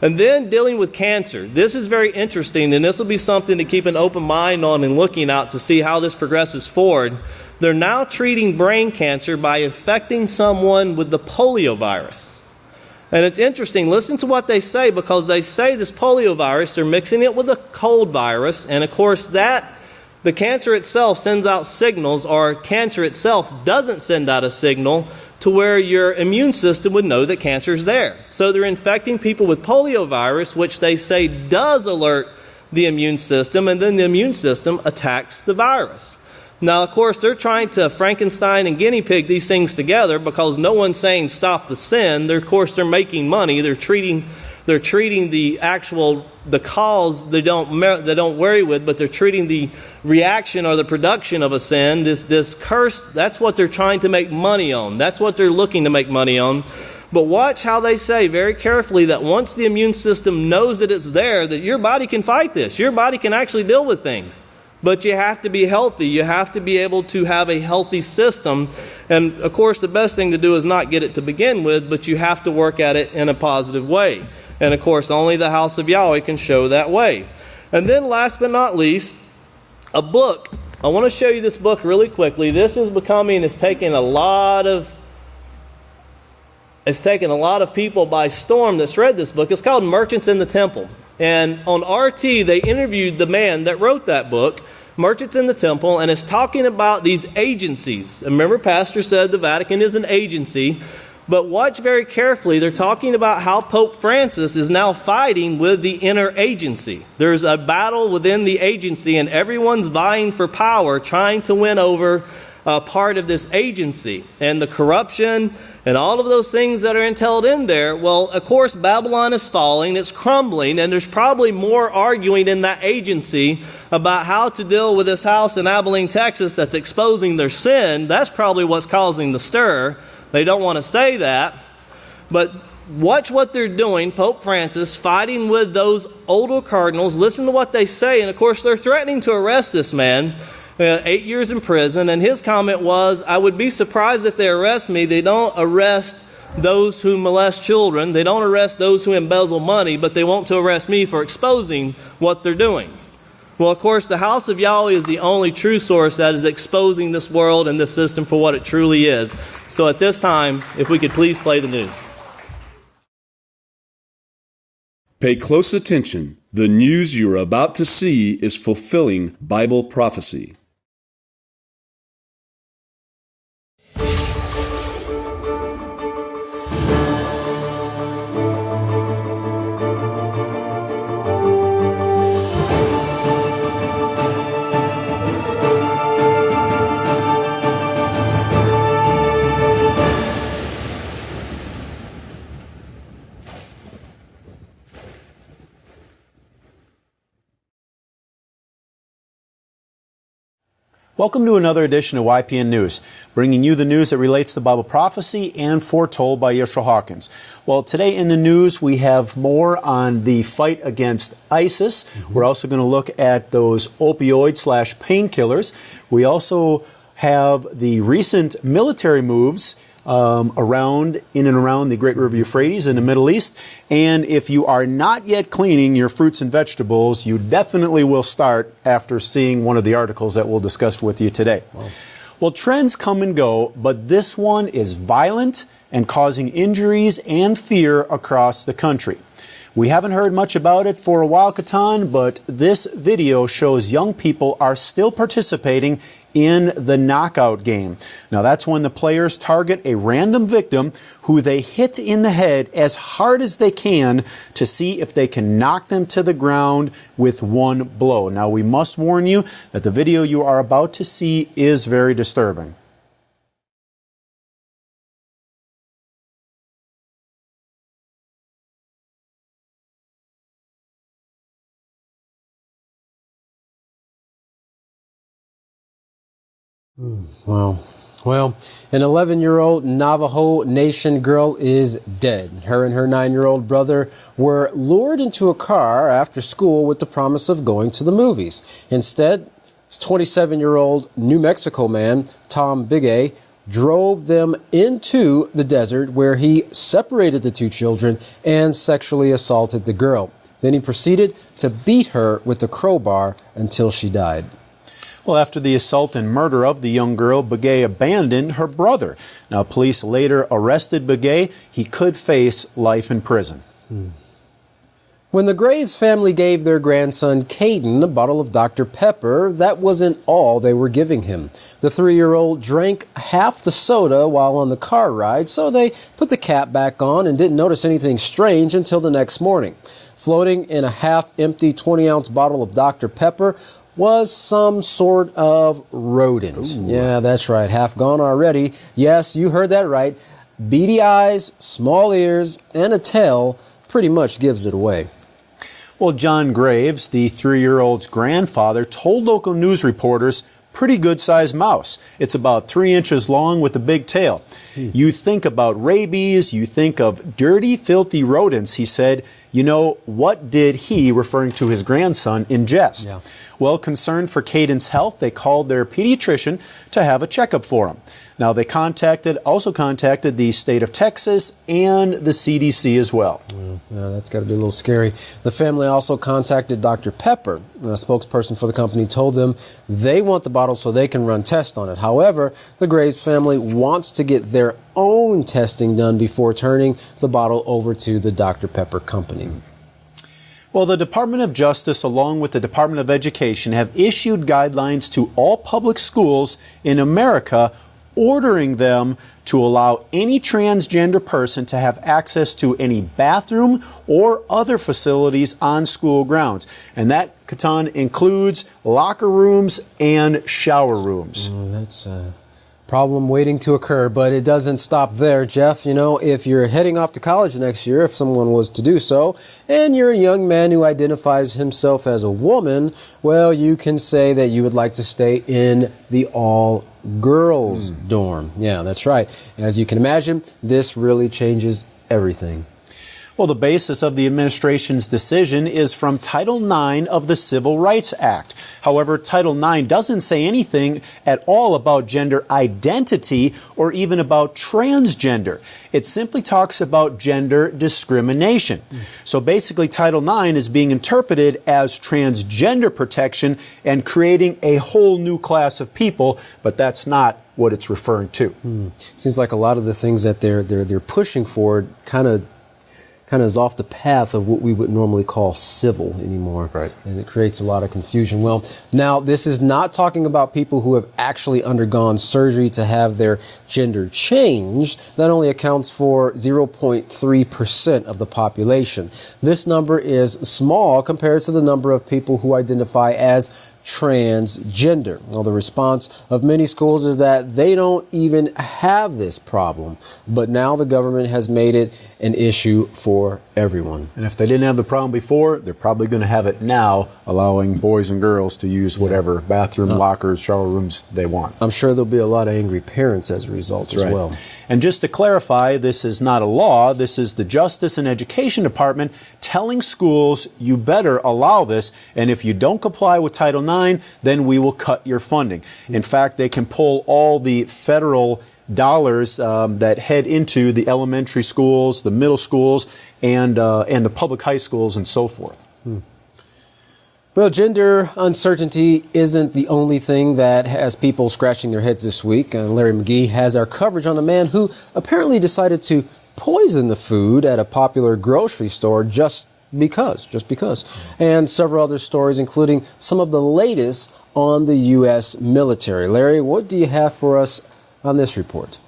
And then dealing with cancer. This is very interesting, and this will be something to keep an open mind on and looking out to see how this progresses forward. They're now treating brain cancer by infecting someone with the polio virus. And it's interesting, listen to what they say, because they say this polio virus, they're mixing it with a cold virus, and of course the cancer itself sends out signals, or cancer itself doesn't send out a signal to where your immune system would know that cancer is there. So they're infecting people with polio virus, which they say does alert the immune system, and then the immune system attacks the virus. Now, of course, they're trying to Frankenstein and guinea pig these things together, because no one's saying stop the sin. Of course, they're making money. They're treating the cause they don't worry with, but they're treating the reaction or the production of a sin, this curse. That's what they're trying to make money on. That's what they're looking to make money on. But watch how they say very carefully that once the immune system knows that it's there, that your body can fight this. Your body can actually deal with things. But you have to be healthy. You have to be able to have a healthy system. And, of course, the best thing to do is not get it to begin with, but you have to work at it in a positive way. And, of course, only the House of Yahweh can show that way. And then, last but not least, a book. I want to show you this book really quickly. This is becoming, it's taken a lot of people by storm that's read this book. It's called Merchants in the Temple. And on RT, they interviewed the man that wrote that book, Merchants in the Temple, and it's talking about these agencies. And remember, Pastor said the Vatican is an agency. But watch very carefully. They're talking about how Pope Francis is now fighting with the inner agency. There's a battle within the agency, and everyone's vying for power, trying to win over part of this agency. And the corruption and all of those things that are entailed in there, well, of course, Babylon is falling, it's crumbling, and there's probably more arguing in that agency about how to deal with this house in Abelin, Texas that's exposing their sin. That's probably what's causing the stir. They don't want to say that, but watch what they're doing. Pope Francis fighting with those older cardinals. Listen to what they say, and of course they're threatening to arrest this man, 8 years in prison. And his comment was, I would be surprised if they arrest me. They don't arrest those who molest children. They don't arrest those who embezzle money, but they want to arrest me for exposing what they're doing. Well, of course, the House of Yahweh is the only true source that is exposing this world and this system for what it truly is. So at this time, if we could please play the news. Pay close attention. The news you are about to see is fulfilling Bible prophecy. Welcome to another edition of YPN News, bringing you the news that relates to Bible prophecy and foretold by Yisrayl Hawkins. Well, today in the news, we have more on the fight against ISIS. We're also going to look at those opioid/painkillers. We also have the recent military moves in and around the Great River Euphrates in the Middle East. And if you are not yet cleaning your fruits and vegetables, you definitely will start after seeing one of the articles that we'll discuss with you today. Well, trends come and go, but this one is violent and causing injuries and fear across the country. We haven't heard much about it for a while, Catan, but this video shows young people are still participating in the knockout game. Now, that's when the players target a random victim who they hit in the head as hard as they can to see if they can knock them to the ground with one blow. Now, we must warn you that the video you are about to see is very disturbing. Wow. Well, an 11-year-old Navajo Nation girl is dead. Her and her 9-year-old brother were lured into a car after school with the promise of going to the movies. Instead, this 27-year-old New Mexico man, Tom Bigay, drove them into the desert where he separated the two children and sexually assaulted the girl. Then he proceeded to beat her with a crowbar until she died. Well, after the assault and murder of the young girl, Begay abandoned her brother. Now, police later arrested Begay. He could face life in prison. When the Graves family gave their grandson Caden a bottle of Dr. Pepper, that wasn't all they were giving him. The 3-year-old drank half the soda while on the car ride, so they put the cap back on and didn't notice anything strange until the next morning. Floating in a half-empty 20-ounce bottle of Dr. Pepper was some sort of rodent. Ooh. Yeah, that's right. Half gone already. Yes, you heard that right. Beady eyes, small ears, and a tail pretty much gives it away. Well, John Graves, the 3-year-old's grandfather, told local news reporters pretty good-sized mouse. It's about 3 inches long with a big tail. You think about rabies, you think of dirty, filthy rodents, he said. You know, what did he, referring to his grandson, ingest? Yeah. Well, concerned for Caden's health, they called their pediatrician to have a checkup for him. Now, they also contacted the state of Texas and the CDC as well. Yeah, that's got to be a little scary. The family also contacted Dr. Pepper. A spokesperson for the company told them they want the bottle so they can run tests on it. However, the Graves family wants to get their own testing done before turning the bottle over to the Dr. Pepper company. Well, the Department of Justice, along with the Department of Education, have issued guidelines to all public schools in America, ordering them to allow any transgender person to have access to any bathroom or other facilities on school grounds. And that, Katan, includes locker rooms and shower rooms. That's a problem waiting to occur, but it doesn't stop there, Jeff. You know, if you're heading off to college next year, if someone was to do so, and you're a young man who identifies himself as a woman, well, you can say that you would like to stay in the all-girls dorm. Yeah, that's right. As you can imagine, this really changes everything. Well, the basis of the administration's decision is from Title IX of the Civil Rights Act. However, Title IX doesn't say anything at all about gender identity or even about transgender. It simply talks about gender discrimination. So basically, Title IX is being interpreted as transgender protection and creating a whole new class of people, but that's not what it's referring to. Seems like a lot of the things that they're pushing for kind of is off the path of what we would normally call civil anymore. Right. And it creates a lot of confusion. Well, now, this is not talking about people who have actually undergone surgery to have their gender changed. That only accounts for 0.3% of the population. This number is small compared to the number of people who identify as transgender. Well, the response of many schools is that they don't even have this problem, but now the government has made it an issue for everyone. And if they didn't have the problem before, they're probably going to have it now, allowing boys and girls to use whatever bathroom, lockers, shower rooms they want. I'm sure there'll be a lot of angry parents as a result as well. And just to clarify, this is not a law. This is the Justice and Education Department telling schools, you better allow this, and if you don't comply with Title IX, then we will cut your funding. In fact, they can pull all the federal dollars that head into the elementary schools, the middle schools, and the public high schools, and so forth. Well, gender uncertainty isn't the only thing that has people scratching their heads this week. Larry McGee has our coverage on a man who apparently decided to poison the food at a popular grocery store just because. And several other stories, including some of the latest on the U.S. military. Larry, what do you have for us on this report?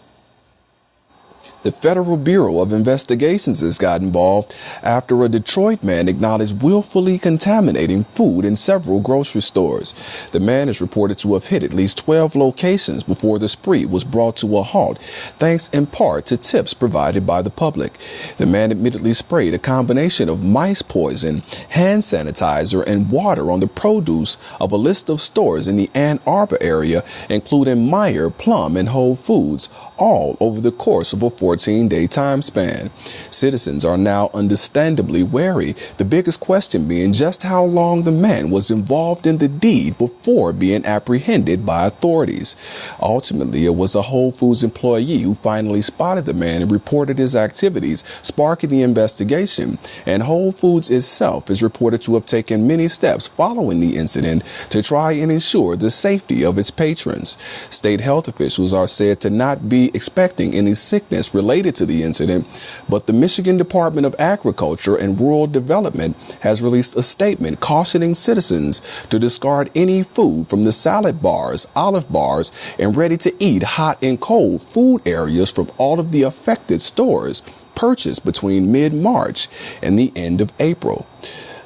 The Federal Bureau of Investigations has got involved after a Detroit man acknowledged willfully contaminating food in several grocery stores. The man is reported to have hit at least 12 locations before the spree was brought to a halt, thanks in part to tips provided by the public. The man admittedly sprayed a combination of mice poison, hand sanitizer, and water on the produce of a list of stores in the Ann Arbor area, including Meijer, Plum, and Whole Foods, all over the course of a 14-day time span. Citizens are now understandably wary, the biggest question being just how long the man was involved in the deed before being apprehended by authorities. Ultimately, it was a Whole Foods employee who finally spotted the man and reported his activities, sparking the investigation. And Whole Foods itself is reported to have taken many steps following the incident to try and ensure the safety of its patrons. State health officials are said to not be expecting any sickness related to the incident, but the Michigan Department of Agriculture and Rural Development has released a statement cautioning citizens to discard any food from the salad bars, olive bars, and ready-to-eat hot and cold food areas from all of the affected stores purchased between mid-March and the end of April.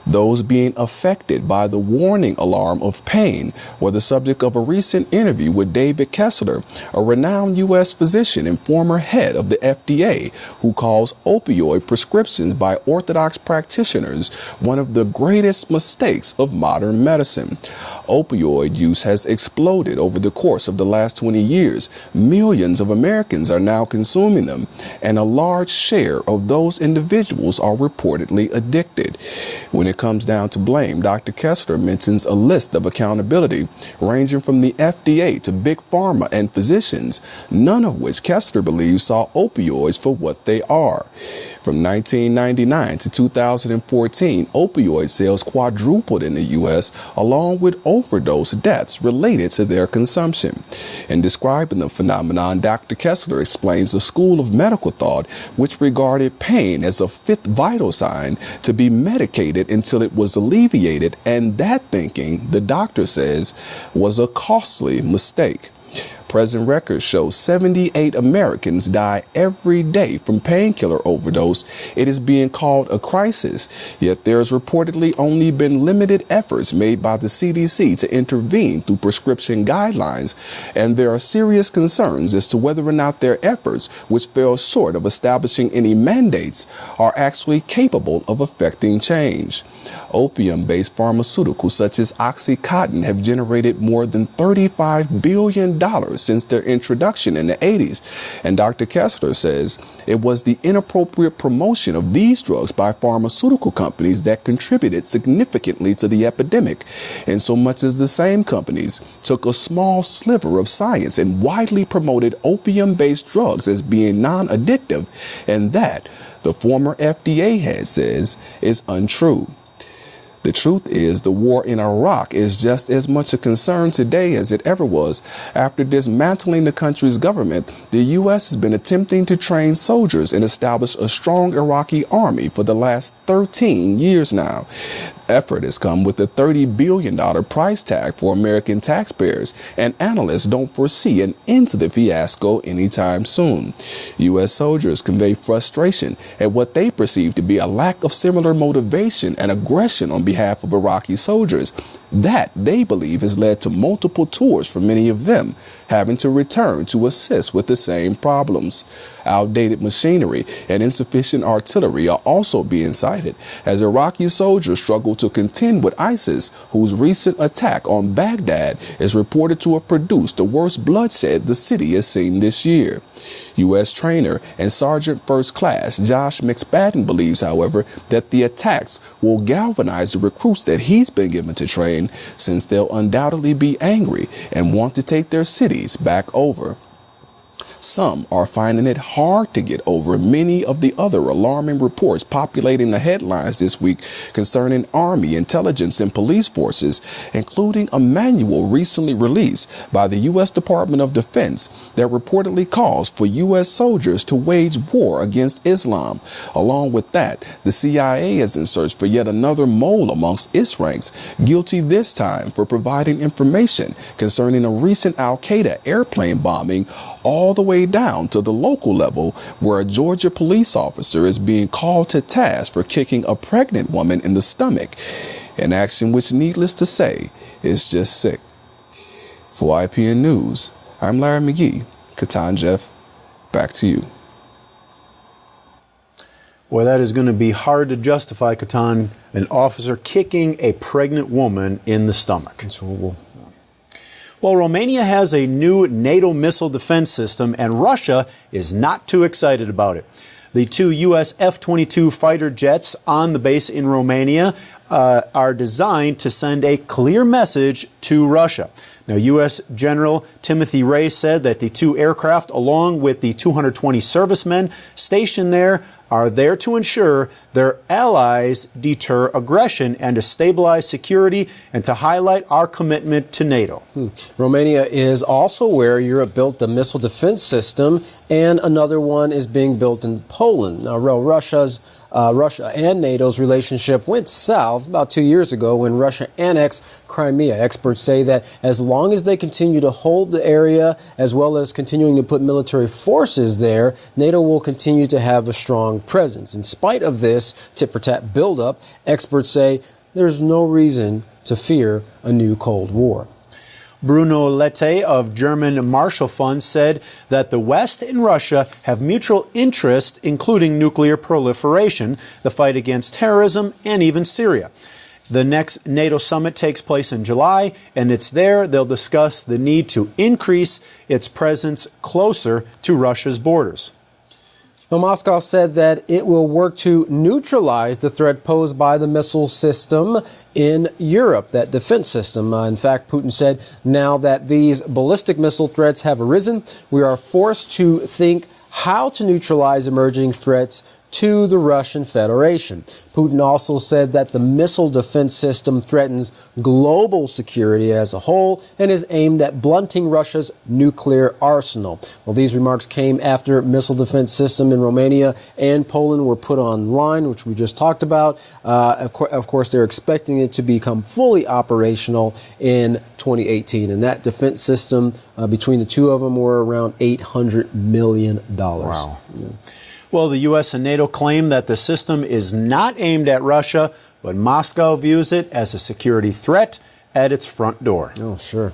Those being affected by the warning alarm of pain were the subject of a recent interview with David Kessler, a renowned U.S. physician and former head of the FDA, who calls opioid prescriptions by orthodox practitioners one of the greatest mistakes of modern medicine. Opioid use has exploded over the course of the last 20 years. Millions of Americans are now consuming them, and a large share of those individuals are reportedly addicted. When it comes down to blame, Dr. Kessler mentions a list of accountability ranging from the FDA to big pharma and physicians, none of which Kessler believes saw opioids for what they are. From 1999 to 2014, opioid sales quadrupled in the U.S., along with overdose deaths related to their consumption. In describing the phenomenon, Dr. Kessler explains a school of medical thought which regarded pain as a fifth vital sign to be medicated until it was alleviated, and that thinking, the doctor says, was a costly mistake. Present records show 78 Americans die every day from painkiller overdose. It is being called a crisis, yet there's reportedly only been limited efforts made by the CDC to intervene through prescription guidelines, and there are serious concerns as to whether or not their efforts, which fell short of establishing any mandates, are actually capable of affecting change. Opium-based pharmaceuticals such as Oxycontin have generated more than $35 billion since their introduction in the 80s. And Dr. Kessler says it was the inappropriate promotion of these drugs by pharmaceutical companies that contributed significantly to the epidemic, in so much as the same companies took a small sliver of science and widely promoted opium-based drugs as being non-addictive, and that, the former FDA head says, is untrue. The truth is, the war in Iraq is just as much a concern today as it ever was. After dismantling the country's government, the U.S. has been attempting to train soldiers and establish a strong Iraqi army for the last 13 years now. Effort has come with a $30 billion price tag for American taxpayers, and analysts don't foresee an end to the fiasco anytime soon. U.S. soldiers convey frustration at what they perceive to be a lack of similar motivation and aggression on behalf of Iraqi soldiers. That, they believe, has led to multiple tours for many of them, having to return to assist with the same problems. Outdated machinery and insufficient artillery are also being cited as Iraqi soldiers struggle to contend with ISIS, whose recent attack on Baghdad is reported to have produced the worst bloodshed the city has seen this year. U.S. trainer and Sergeant First Class Josh McSpadden believes, however, that the attacks will galvanize the recruits that he's been given to train, since they'll undoubtedly be angry and want to take their cities back over. Some are finding it hard to get over many of the other alarming reports populating the headlines this week concerning Army, intelligence, and police forces, including a manual recently released by the U.S. Department of Defense that reportedly calls for U.S. soldiers to wage war against Islam. Along with that, the CIA is in search for yet another mole amongst its ranks, guilty this time for providing information concerning a recent Al-Qaeda airplane bombing, all the way down to the local level, where a Georgia police officer is being called to task for kicking a pregnant woman in the stomach, an action which, needless to say, is just sick. For IPN News, I'm Larry McGee. Katan Jeff, back to you. Boy, that is going to be hard to justify, Katan, an officer kicking a pregnant woman in the stomach. It's horrible. Well, Romania has a new NATO missile defense system, and Russia is not too excited about it. The two U.S. F-22 fighter jets on the base in Romania are designed to send a clear message to Russia. Now, U.S. General Timothy Ray said that the two aircraft, along with the 220 servicemen stationed there, are there to ensure their allies deter aggression and to stabilize security and to highlight our commitment to NATO. Romania is also where Europe built the missile defense system, and another one is being built in Poland. Now, Russia and NATO's relationship went south about 2 years ago when Russia annexed Crimea. Experts say that as long as they continue to hold the area, as well as continuing to put military forces there, NATO will continue to have a strong presence. In spite of this tit-for-tat buildup, experts say there's no reason to fear a new Cold War. Bruno Lette of German Marshall Fund said that the West and Russia have mutual interest, including nuclear proliferation, the fight against terrorism, and even Syria. The next NATO summit takes place in July, and it's there they'll discuss the need to increase its presence closer to Russia's borders. Well, Moscow said that it will work to neutralize the threat posed by the missile system in Europe, that defense system. In fact, Putin said, now that these ballistic missile threats have arisen, we are forced to think how to neutralize emerging threats to the Russian Federation. Putin also said that the missile defense system threatens global security as a whole and is aimed at blunting Russia's nuclear arsenal. Well, these remarks came after missile defense system in Romania and Poland were put online, which we just talked about. Of course, they're expecting it to become fully operational in 2018. And that defense system, between the two of them, were around $800 million. Wow. Yeah. Well, the U.S. and NATO claim that the system is not aimed at Russia, but Moscow views it as a security threat at its front door. Oh, sure.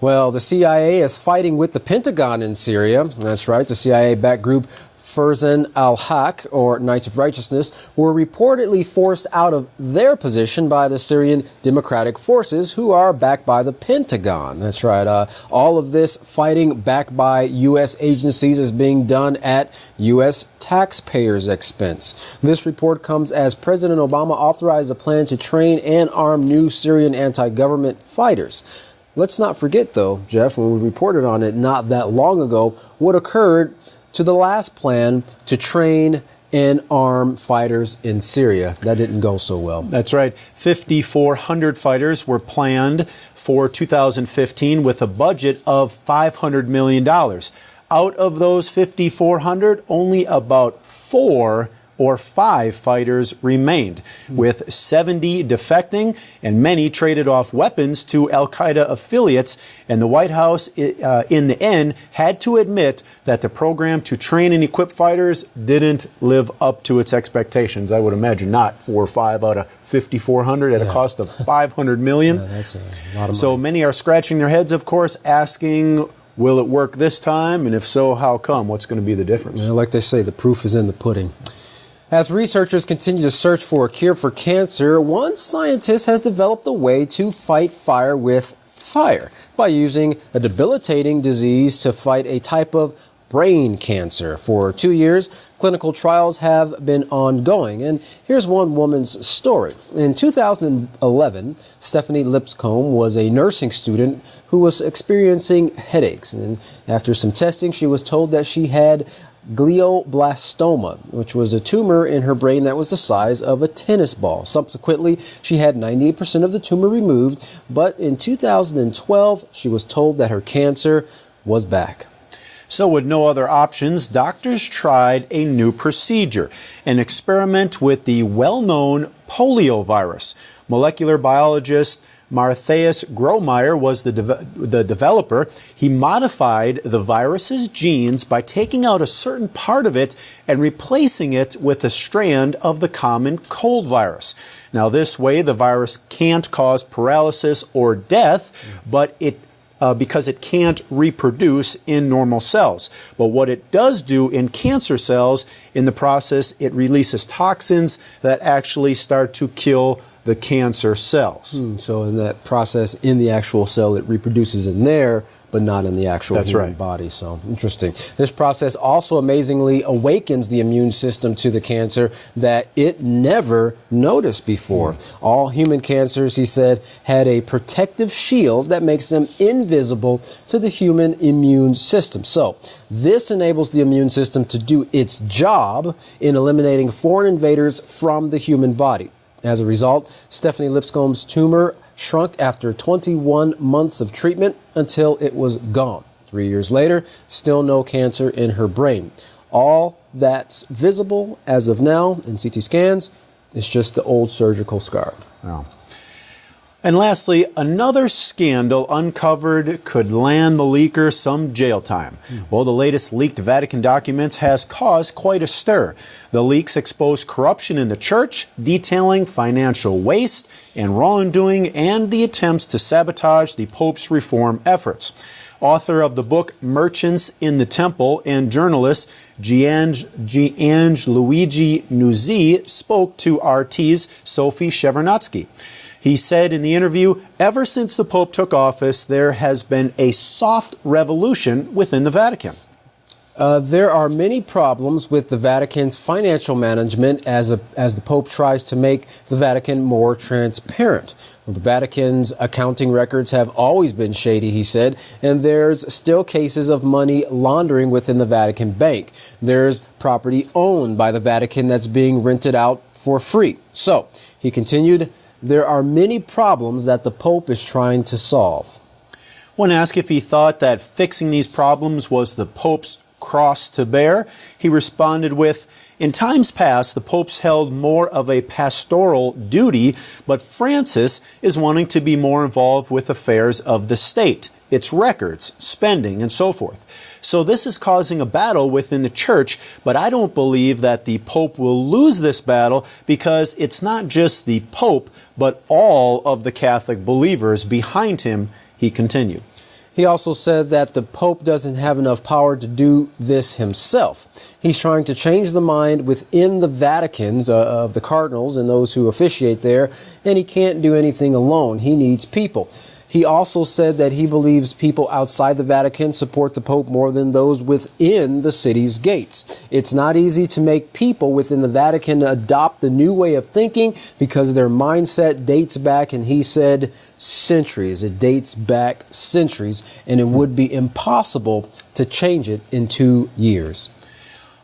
Well, the CIA is fighting with the Pentagon in Syria. That's right. The CIA-backed group Ferzan al-Haq, or Knights of Righteousness, were reportedly forced out of their position by the Syrian Democratic Forces, who are backed by the Pentagon. That's right. All of this fighting backed by U.S. agencies is being done at U.S. taxpayers' expense. This report comes as President Obama authorized a plan to train and arm new Syrian anti-government fighters. Let's not forget, though, Jeff, when we reported on it not that long ago, what occurred to the last plan to train and arm fighters in Syria. That didn't go so well. That's right. 5,400 fighters were planned for 2015 with a budget of $500 million. Out of those 5,400, only about 4 or 5 fighters remained, with 70 defecting and many traded off weapons to al-Qaeda affiliates. And the White House, in the end, had to admit that the program to train and equip fighters didn't live up to its expectations. I would imagine not 4 or 5 out of 5,400 at a cost of $500 million. Yeah, that's a lot of money. So many are scratching their heads, of course, asking, will it work this time? And if so, how come? What's going to be the difference? Well, like they say, the proof is in the pudding. As researchers continue to search for a cure for cancer, one scientist has developed a way to fight fire with fire by using a debilitating disease to fight a type of brain cancer. For 2 years, clinical trials have been ongoing. And here's one woman's story. In 2011, Stephanie Lipscomb was a nursing student who was experiencing headaches. And after some testing, she was told that she had glioblastoma, which was a tumor in her brain that was the size of a tennis ball. Subsequently, she had 98% of the tumor removed, but in 2012, she was told that her cancer was back. So with no other options, doctors tried a new procedure, an experiment with the well-known polio virus. Molecular biologist Matthias Gromeyer was the developer. He modified the virus's genes by taking out a certain part of it and replacing it with a strand of the common cold virus. Now, this way, the virus can't cause paralysis or death, but because it can't reproduce in normal cells. But what it does do in cancer cells, in the process, it releases toxins that actually start to kill the cancer cells. So in that process, in the actual cell, it reproduces in there, but not in the actual human body. So interesting. This process also amazingly awakens the immune system to the cancer that it never noticed before. All human cancers, he said, had a protective shield that makes them invisible to the human immune system. So this enables the immune system to do its job in eliminating foreign invaders from the human body. As a result, Stephanie Lipscomb's tumor shrunk after 21 months of treatment until it was gone. 3 years later, still no cancer in her brain. All that's visible as of now in CT scans is just the old surgical scar. Wow. And lastly, another scandal uncovered could land the leaker some jail time. Well, the latest leaked Vatican documents has caused quite a stir. The leaks expose corruption in the church, detailing financial waste and wrongdoing and the attempts to sabotage the Pope's reform efforts. Author of the book Merchants in the Temple and journalist Gianluigi Nuzzi spoke to RT's Sophie Shevardnadze. He said in the interview, ever since the Pope took office, there has been a soft revolution within the Vatican. There are many problems with the Vatican's financial management as the Pope tries to make the Vatican more transparent. The Vatican's accounting records have always been shady, he said, and there's still cases of money laundering within the Vatican Bank. There's property owned by the Vatican that's being rented out for free. So, he continued, there are many problems that the Pope is trying to solve. When asked if he thought that fixing these problems was the Pope's cross to bear, he responded with, in times past, the Pope's held more of a pastoral duty, but Francis is wanting to be more involved with affairs of the state, its records, spending, and so forth. So this is causing a battle within the church, but I don't believe that the Pope will lose this battle because it's not just the Pope, but all of the Catholic believers behind him, he continued. He also said that the Pope doesn't have enough power to do this himself. He's trying to change the mind within the Vaticans of the cardinals and those who officiate there, and he can't do anything alone. He needs people. He also said that he believes people outside the Vatican support the Pope more than those within the city's gates. It's not easy to make people within the Vatican adopt the new way of thinking because their mindset dates back, and he said, centuries. It dates back centuries, and it would be impossible to change it in 2 years.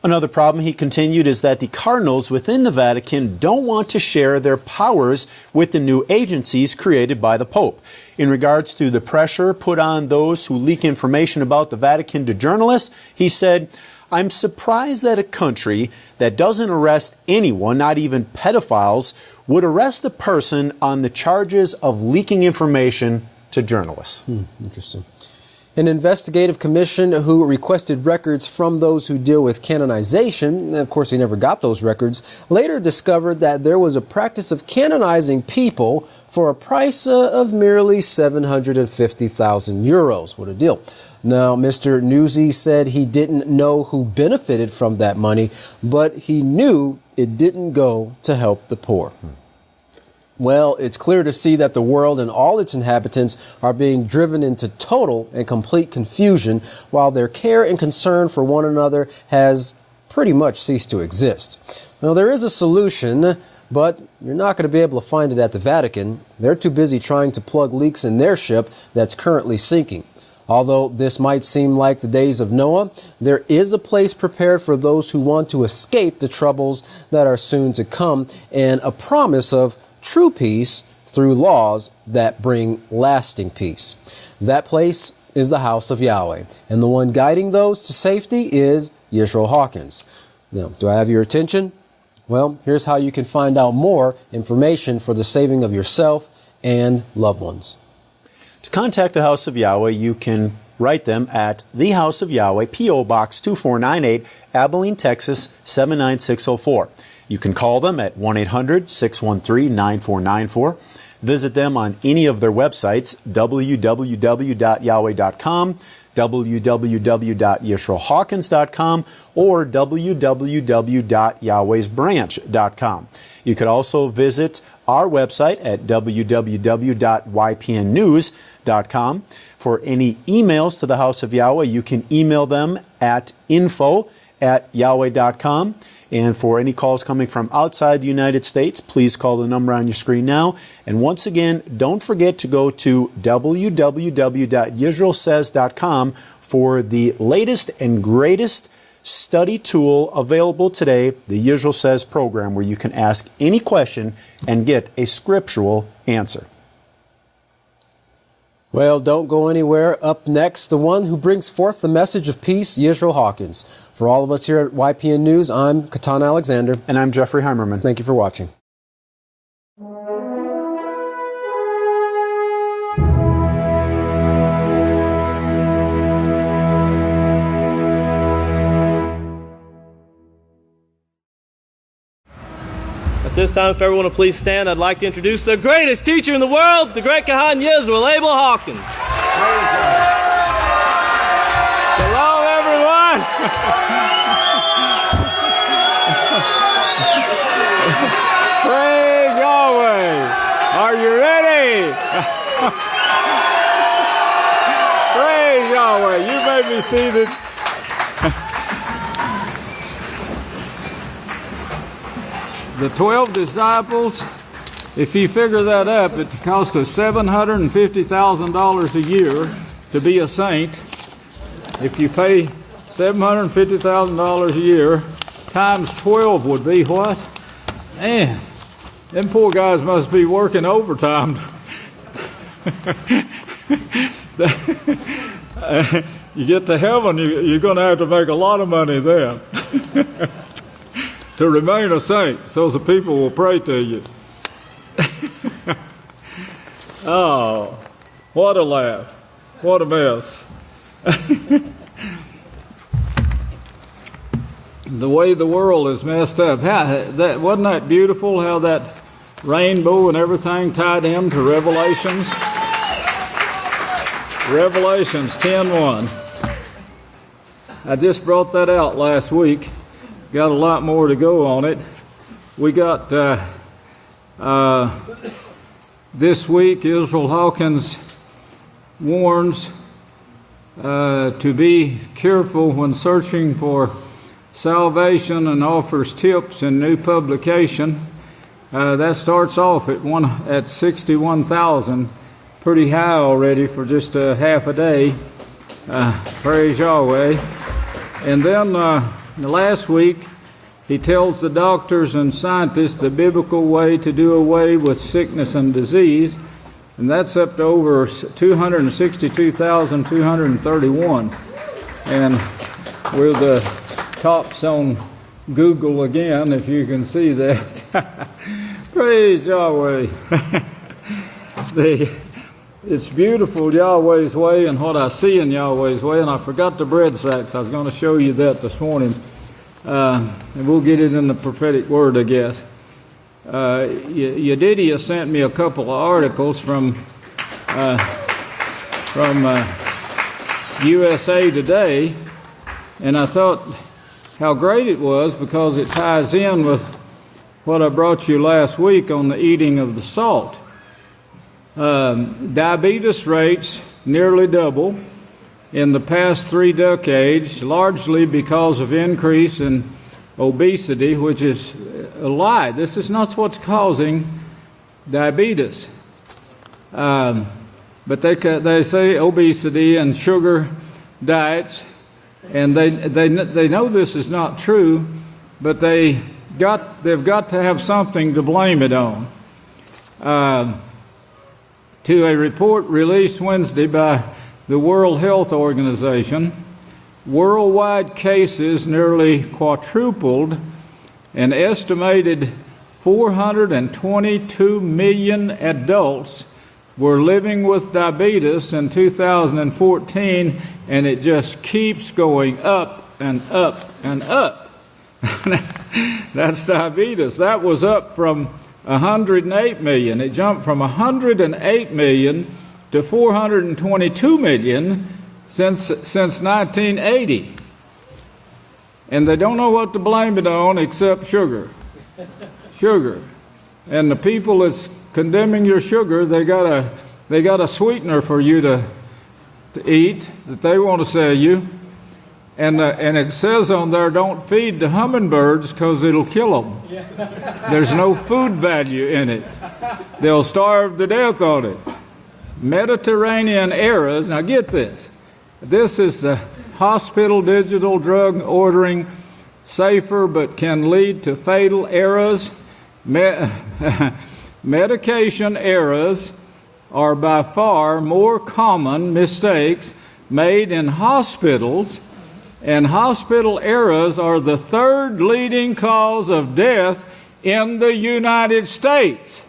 Another problem, he continued, is that the cardinals within the Vatican don't want to share their powers with the new agencies created by the Pope. In regards to the pressure put on those who leak information about the Vatican to journalists, he said, I'm surprised that a country that doesn't arrest anyone, not even pedophiles, would arrest a person on the charges of leaking information to journalists. Interesting. An investigative commission who requested records from those who deal with canonization, of course he never got those records, later discovered that there was a practice of canonizing people for a price of merely 750,000 euros. What a deal. Now, Mr. Nuzzi said he didn't know who benefited from that money, but he knew it didn't go to help the poor. Well, it's clear to see that the world and all its inhabitants are being driven into total and complete confusion, while their care and concern for one another has pretty much ceased to exist. Now, there is a solution, but you're not going to be able to find it at the Vatican. They're too busy trying to plug leaks in their ship that's currently sinking. Although this might seem like the days of Noah, there is a place prepared for those who want to escape the troubles that are soon to come, and a promise of true peace through laws that bring lasting peace. That place is the House of Yahweh, and the one guiding those to safety is Yisrayl Hawkins. Now, do I have your attention? Well, here's how you can find out more information for the saving of yourself and loved ones. To contact the House of Yahweh, you can write them at the House of Yahweh, P.O. Box 2498, Abilene, Texas 79604. You can call them at 1-800-613-9494. Visit them on any of their websites, www.yahweh.com, www.yisraelhawkins.com, or www.yahwehsbranch.com. You could also visit our website at www.ypnnews.com. For any emails to the House of Yahweh, you can email them at info@yahweh.com. And for any calls coming from outside the United States, please call the number on your screen now. And once again, don't forget to go to www.yisraelsays.com for the latest and greatest study tool available today, the Yisrael Says program, where you can ask any question and get a scriptural answer. Well, don't go anywhere. Up next, the one who brings forth the message of peace, Yisrayl Hawkins. For all of us here at YPN News, I'm Katan Alexander. And I'm Jeffrey Heimerman. Thank you for watching. This time, if everyone will please stand, I'd like to introduce the greatest teacher in the world, the great Kahan Yisrayl, Abel Hawkins. Hello, everyone. Praise Yahweh. Are you ready? Praise Yahweh. You may be seated. The 12 disciples, if you figure that up, it cost us $750,000 a year to be a saint. If you pay $750,000 a year, times 12 would be what? Man, them poor guys must be working overtime. You get to heaven, you're going to have to make a lot of money then to remain a saint, so the people will pray to you. Oh, what a laugh. What a mess. The way the world is messed up. Wasn't that beautiful how that rainbow and everything tied into Revelations? Revelations 10:1. I just brought that out last week. Got a lot more to go on it. We got this week, Israel Hawkins warns to be careful when searching for salvation and offers tips in new publication. That starts off at 61,000, pretty high already for just half a day. Praise Yahweh. And then last week, he tells the doctors and scientists the biblical way to do away with sickness and disease, and that's up to over 262,231. And we're the tops on Google again, if you can see that. Praise Yahweh. It's beautiful, Yahweh's way, and what I see in Yahweh's way. And I forgot the bread sacks. I was going to show you that this morning. And we'll get it in the prophetic word, I guess. Yedidia sent me a couple of articles from USA Today, and I thought how great it was because it ties in with what I brought you last week on the eating of the salt. Diabetes rates nearly double in the past 3 decades, largely because of increase in obesity, which is a lie. This is not what's causing diabetes. But they say obesity and sugar diets, and they know this is not true, but they've got to have something to blame it on. To a report released Wednesday by the World Health Organization, worldwide cases nearly quadrupled. An estimated 422 million adults were living with diabetes in 2014, and it just keeps going up and up and up. That's diabetes. That was up from 108 million. It jumped from 108 million to 422 million since 1980. And they don't know what to blame it on except sugar. Sugar. And the people that's condemning your sugar, they got a sweetener for you to eat that they want to sell you. And it says on there, don't feed the hummingbirds because it'll kill them. There's no food value in it. They'll starve to death on it. Mediterranean errors. Now get this. This is the hospital digital drug ordering, safer but can lead to fatal errors. Medication errors are by far more common mistakes made in hospitals, and hospital errors are the 3rd leading cause of death in the United States.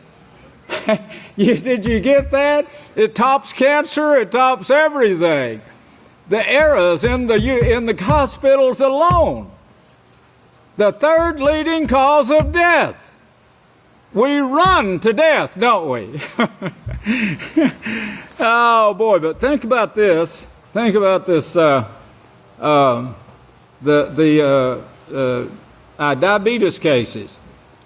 Did you get that? It tops cancer, it tops everything. The errors in the hospitals alone. The 3rd leading cause of death. we run to death, don't we? Oh boy! But think about this. Think about this. Diabetes cases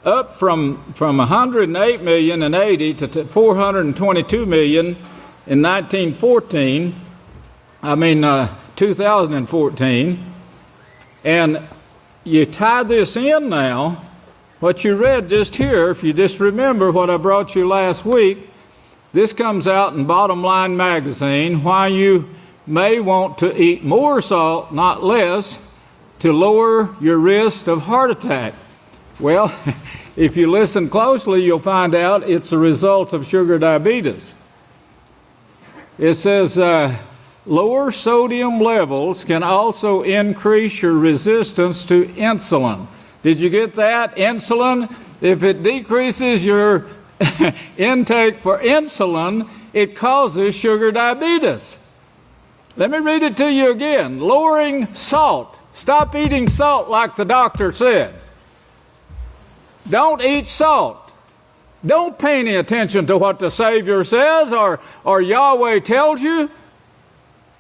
up from 108 million in 80 to 422 million in 2014, and you tie this in now. What you read just here, if you just remember what I brought you last week, this comes out in Bottom Line magazine, why you may want to eat more salt, not less, to lower your risk of heart attack. Well, if you listen closely, you'll find out it's a result of sugar diabetes. It says lower sodium levels can also increase your resistance to insulin. Did you get that? Insulin, if it decreases your intake for insulin, it causes sugar diabetes. Let me read it to you again. Lowering salt. Stop eating salt like the doctor said. Don't eat salt. Don't pay any attention to what the Savior says or Yahweh tells you.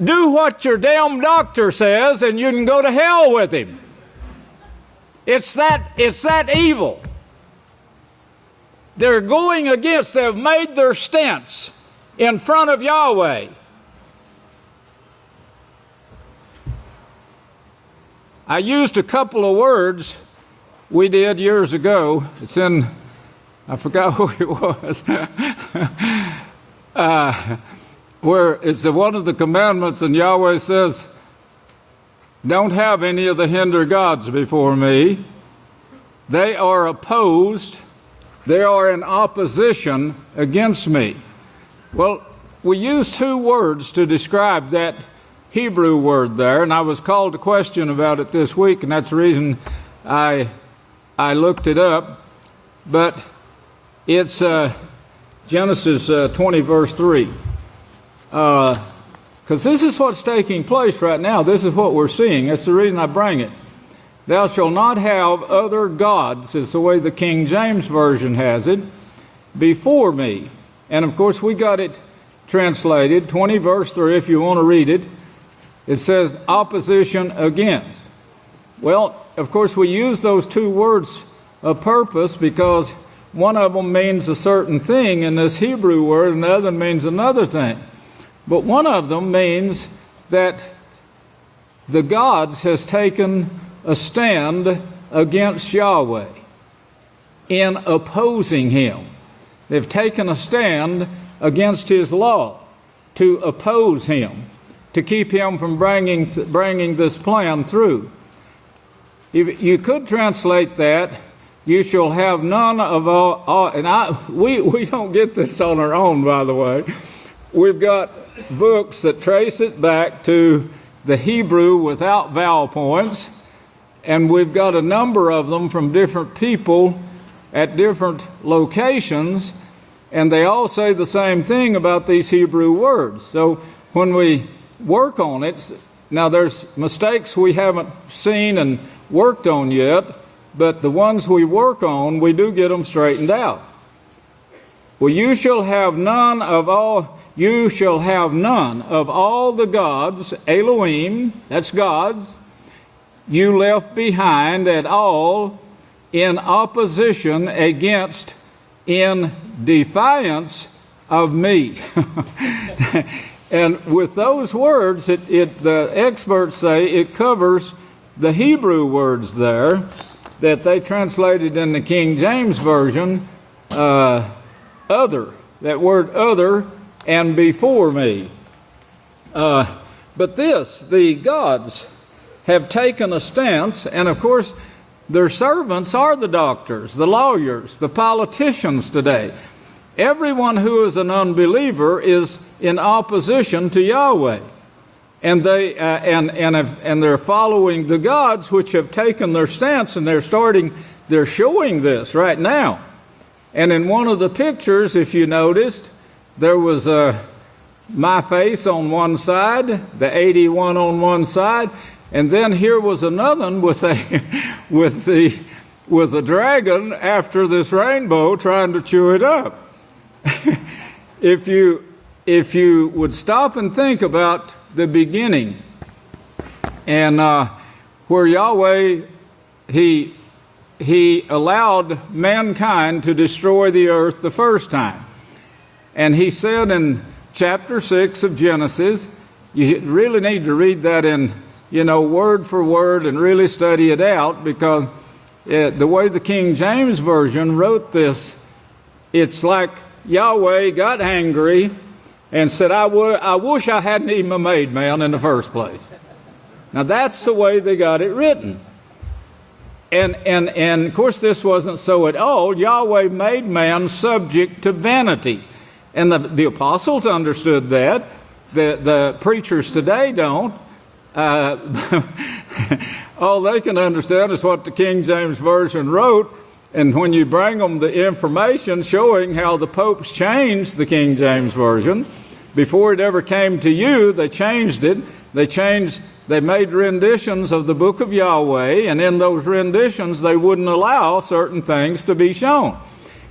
Do what your damn doctor says and you can go to hell with him. It's that evil. They're going against, they've made their stance in front of Yahweh. I used a couple of words we did years ago. It's in, I forgot who it was, where it's one of the commandments, and Yahweh says, don't have any of the hinder gods before me. They are opposed. They are in opposition against me. Well, we use two words to describe that Hebrew word there, and I was called to question about it this week, and that's the reason I looked it up. But it's Genesis 20, verse 3. Because this is what's taking place right now. This is what we're seeing. That's the reason I bring it. Thou shalt not have other gods, is the way the King James Version has it, before me. And of course we got it translated, 20 verse 3, if you want to read it. It says opposition against. Well, of course we use those two words of purpose because one of them means a certain thing in this Hebrew word and the other means another thing. But one of them means that the gods has taken a stand against Yahweh in opposing him. They've taken a stand against his law to oppose him, to keep him from bringing this plan through. You could translate that, you shall have none of all, and we don't get this on our own, by the way. We've got books that trace it back to the Hebrew without vowel points, and we've got a number of them from different people at different locations, and they all say the same thing about these Hebrew words. So when we work on it, now there's mistakes we haven't seen and worked on yet, but the ones we work on, we do get them straightened out. Well, you shall have none of all the gods, Elohim, that's gods, you left behind at all in opposition against, in defiance of me. And with those words, the experts say it covers the Hebrew words there that they translated in the King James Version, other, that word other, and before me. But the gods have taken a stance, and of course their servants are the doctors, the lawyers, the politicians today. Everyone who is an unbeliever is in opposition to Yahweh, and they're following the gods which have taken their stance, and they're showing this right now. And in one of the pictures, if you noticed, there was my face on one side, the 81 on one side, and then here was another one with with a dragon after this rainbow trying to chew it up. If you would stop and think about the beginning, and where Yahweh, he allowed mankind to destroy the earth the first time. And he said in chapter 6 of Genesis, you really need to read that in, word for word and really study it out, because the way the King James Version wrote this, it's like Yahweh got angry and said, I wish I hadn't even made man in the first place. Now that's the way they got it written. And of course this wasn't so at all. Yahweh made man subject to vanity. And the apostles understood that. The preachers today don't. All they can understand is what the King James Version wrote. And when you bring them the information showing how the popes changed the King James Version, before it ever came to you, they changed it. They made renditions of the Book of Yahweh, and in those renditions they wouldn't allow certain things to be shown.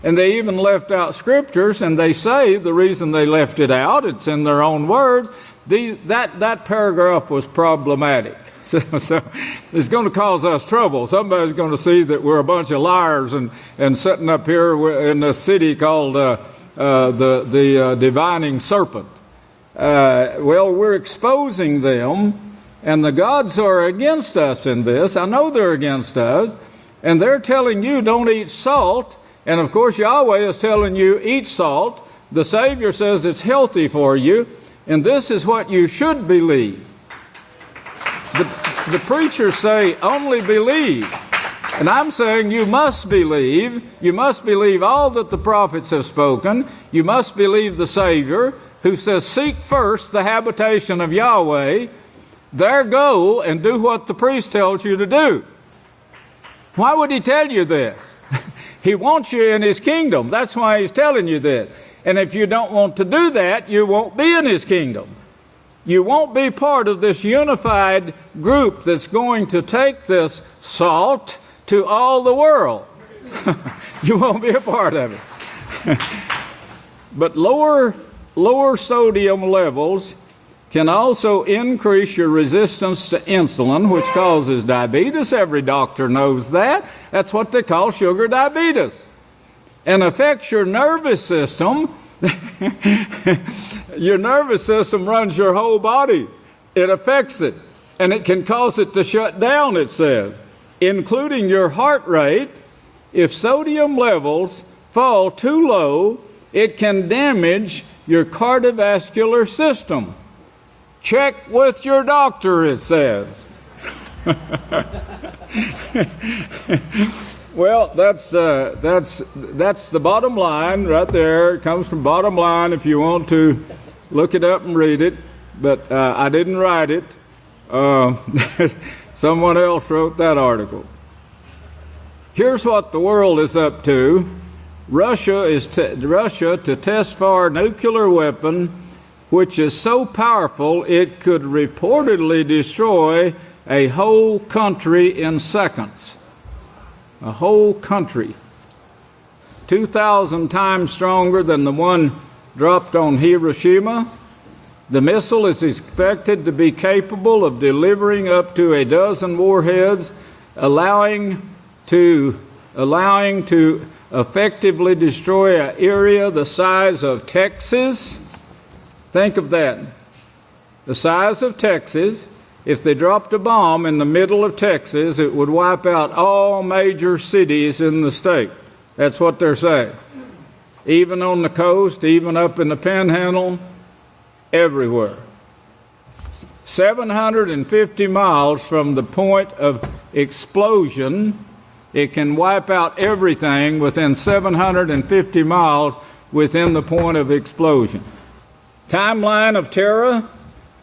And they even left out scriptures, and they say the reason they left it out, it's in their own words, that paragraph was problematic. So it's going to cause us trouble. Somebody's going to see that we're a bunch of liars and sitting up here in a city called the divining serpent. Well, we're exposing them, and the gods are against us in this. I know they're against us, and they're telling you don't eat salt. And of course Yahweh is telling you eat salt. The Savior says it's healthy for you, and this is what you should believe. The preachers say only believe, and I'm saying you must believe. You must believe all that the prophets have spoken. You must believe the Savior, who says seek first the habitation of Yahweh. There go and do what the priest tells you to do. Why would he tell you this? He wants you in his kingdom. That's why he's telling you this. And if you don't want to do that, you won't be in his kingdom. You won't be part of this unified group that's going to take this salt to all the world. You won't be a part of it. But lower sodium levels can also increase your resistance to insulin, which causes diabetes. Every doctor knows that. That's what they call sugar diabetes. And affects your nervous system. Your nervous system runs your whole body. It affects it. And it can cause it to shut down, it says, including your heart rate. If sodium levels fall too low, it can damage your cardiovascular system. Check with your doctor, it says. Well, that's the bottom line right there. It comes from bottom line. If you want to look it up and read it, but I didn't write it. Someone else wrote that article. Here's what the world is up to. Russia to test for a nuclear weapon which is so powerful it could reportedly destroy a whole country in seconds. A whole country. 2,000 times stronger than the one dropped on Hiroshima. The missile is expected to be capable of delivering up to a dozen warheads, allowing to effectively destroy an area the size of Texas. Think of that. The size of Texas. If they dropped a bomb in the middle of Texas, it would wipe out all major cities in the state. That's what they're saying. Even on the coast, even up in the Panhandle, everywhere. 750 miles from the point of explosion, it can wipe out everything within 750 miles within the point of explosion. Timeline of terror,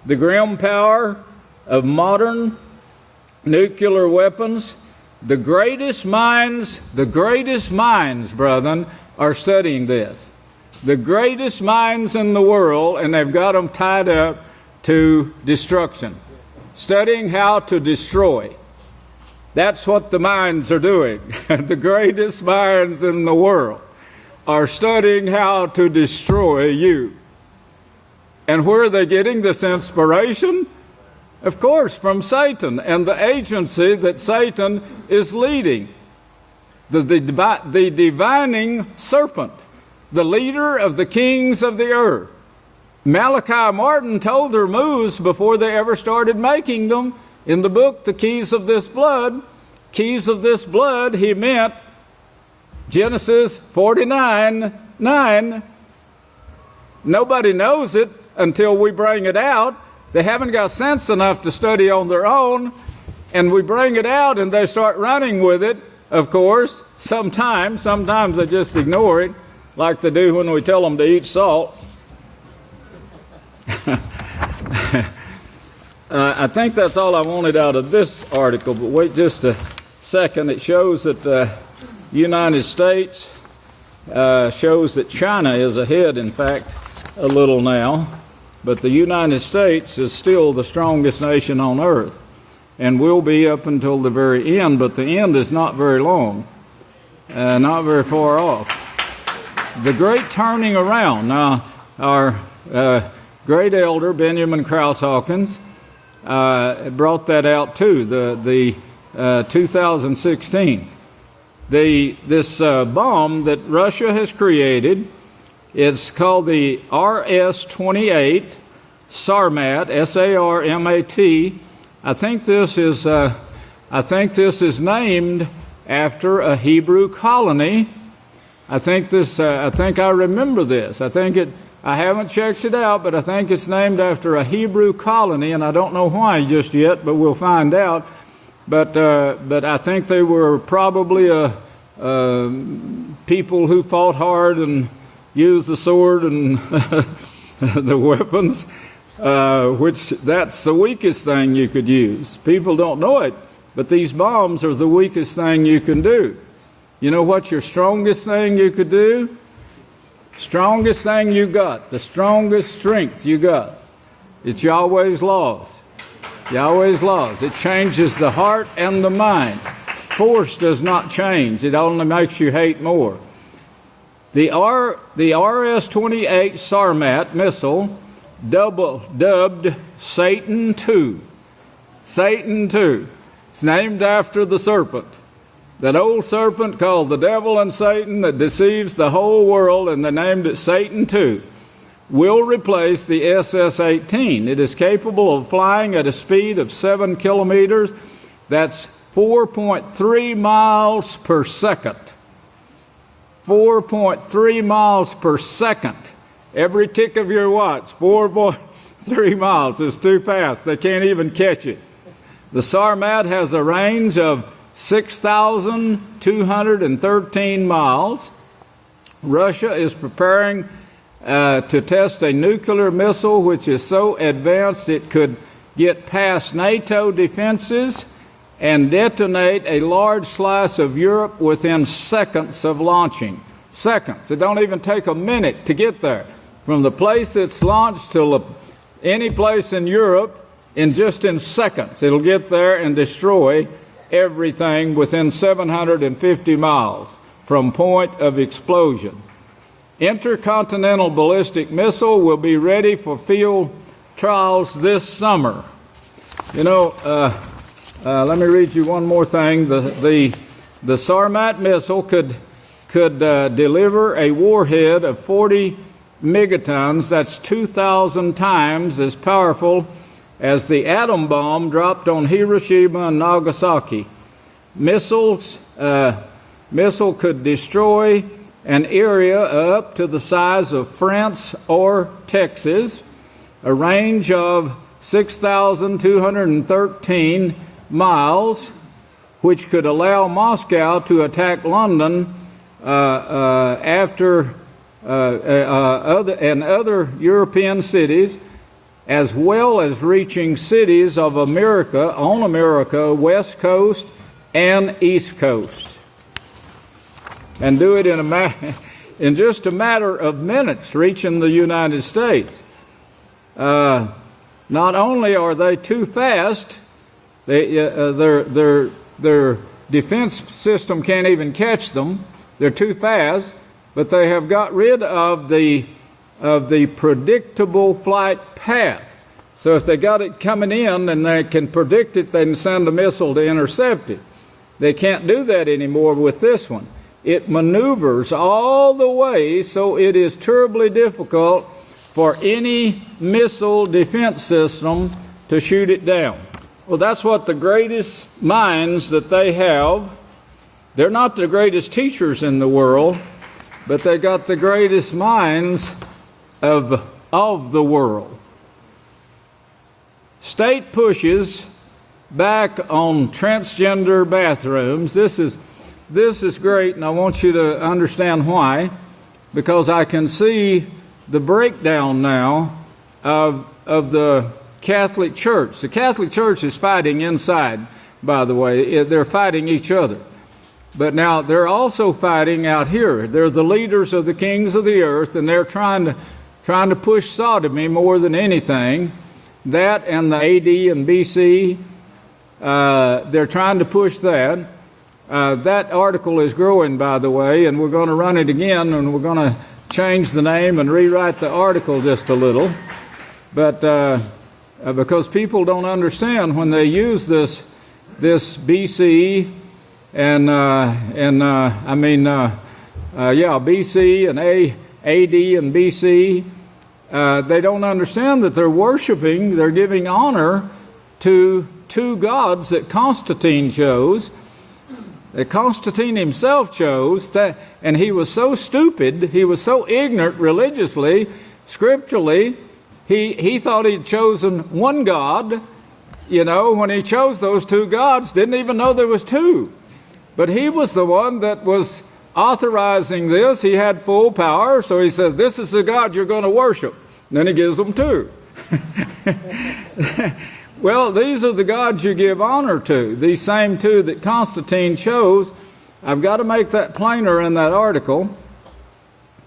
the grim power of modern nuclear weapons. The greatest minds, brethren, are studying this. The greatest minds in the world, and they've got them tied up to destruction. Studying how to destroy. That's what the minds are doing. The greatest minds in the world are studying how to destroy you. And where are they getting this inspiration? Of course, from Satan and the agency that Satan is leading. The divining serpent, the leader of the kings of the earth. Malachi Martin told their moves before they ever started making them. In the book, The Keys of This Blood, he meant Genesis 49:9. Nobody knows it until we bring it out. They haven't got sense enough to study on their own, and we bring it out and they start running with it, of course. Sometimes they just ignore it, like they do when we tell them to eat salt. I think that's all I wanted out of this article, but wait just a second. It shows that the United States shows that China is ahead, in fact, a little now, but the United States is still the strongest nation on earth and will be up until the very end, but the end is not very long, not very far off. The great turning around. Now, our great elder, Benjamin Krause Hawkins, brought that out too, the 2016. This bomb that Russia has created, it's called the RS-28 Sarmat, S-A-R-M-A-T. I think this is named after a Hebrew colony. I think I remember this. I haven't checked it out, but I think it's named after a Hebrew colony, and I don't know why just yet, but we'll find out. But I think they were probably people who fought hard and used the sword and the weapons, which that's the weakest thing you could use. People don't know it, but these bombs are the weakest thing you can do. You know what's your strongest thing you could do? Strongest thing you got, the strongest strength you got, it's Yahweh's laws. Yahweh's laws. It changes the heart and the mind. Force does not change. It only makes you hate more. The RS-28 Sarmat missile, dubbed Satan II. Satan II. It's named after the serpent. That old serpent called the devil and Satan that deceives the whole world, and they named it Satan II, will replace the SS-18. It is capable of flying at a speed of 7 kilometers. That's 4.3 miles per second. 4.3 miles per second. Every tick of your watch, 4.3 miles is too fast. They can't even catch it. The Sarmat has a range of 6,213 miles. Russia is preparing to test a nuclear missile which is so advanced it could get past NATO defenses and detonate a large slice of Europe within seconds of launching. Seconds. It don't even take a minute to get there. From the place it's launched to any place in Europe, in seconds, it'll get there and destroy everything within 750 miles from point of explosion. Intercontinental ballistic missile will be ready for field trials this summer. You know, let me read you one more thing. The Sarmat missile could deliver a warhead of 40 megatons. That's 2,000 times as powerful as the atom bomb dropped on Hiroshima and Nagasaki. Missile could destroy an area up to the size of France or Texas, a range of 6,213 miles, which could allow Moscow to attack London after other European cities, as well as reaching cities of America, West Coast and East Coast. And do it in just a matter of minutes, reaching the United States. Not only are they too fast, they're their defense system can't even catch them. They're too fast, but they have got rid of the predictable flight path. So if they got it coming in and they can predict it, they can send a missile to intercept it. They can't do that anymore with this one. It maneuvers all the way, so it is terribly difficult for any missile defense system to shoot it down. Well, that's what the greatest minds that they have. They're not the greatest teachers in the world, but they got the greatest minds of the world. State pushes back on transgender bathrooms. This is great, and I want you to understand why, because I can see the breakdown now of the Catholic Church. The Catholic Church is fighting inside, by the way. They're fighting each other. But now they're also fighting out here. They're the leaders of the kings of the earth, and they're trying to push sodomy more than anything. That and the AD and BC, they're trying to push that. That article is growing, by the way, and we're going to run it again, and we're going to change the name and rewrite the article just a little. But because people don't understand when they use this BC BC and AD and BC. They don't understand that they're giving honor to two gods that Constantine chose, that Constantine himself chose, and he was so stupid, he was so ignorant religiously, scripturally, he thought he'd chosen one God, when he chose those two gods, didn't even know there was two. But he was the one that was authorizing this. He had full power, so he says, this is the God you're going to worship. And then he gives them two. Well, these are the gods you give honor to, these same two that Constantine chose. I've got to make that plainer in that article.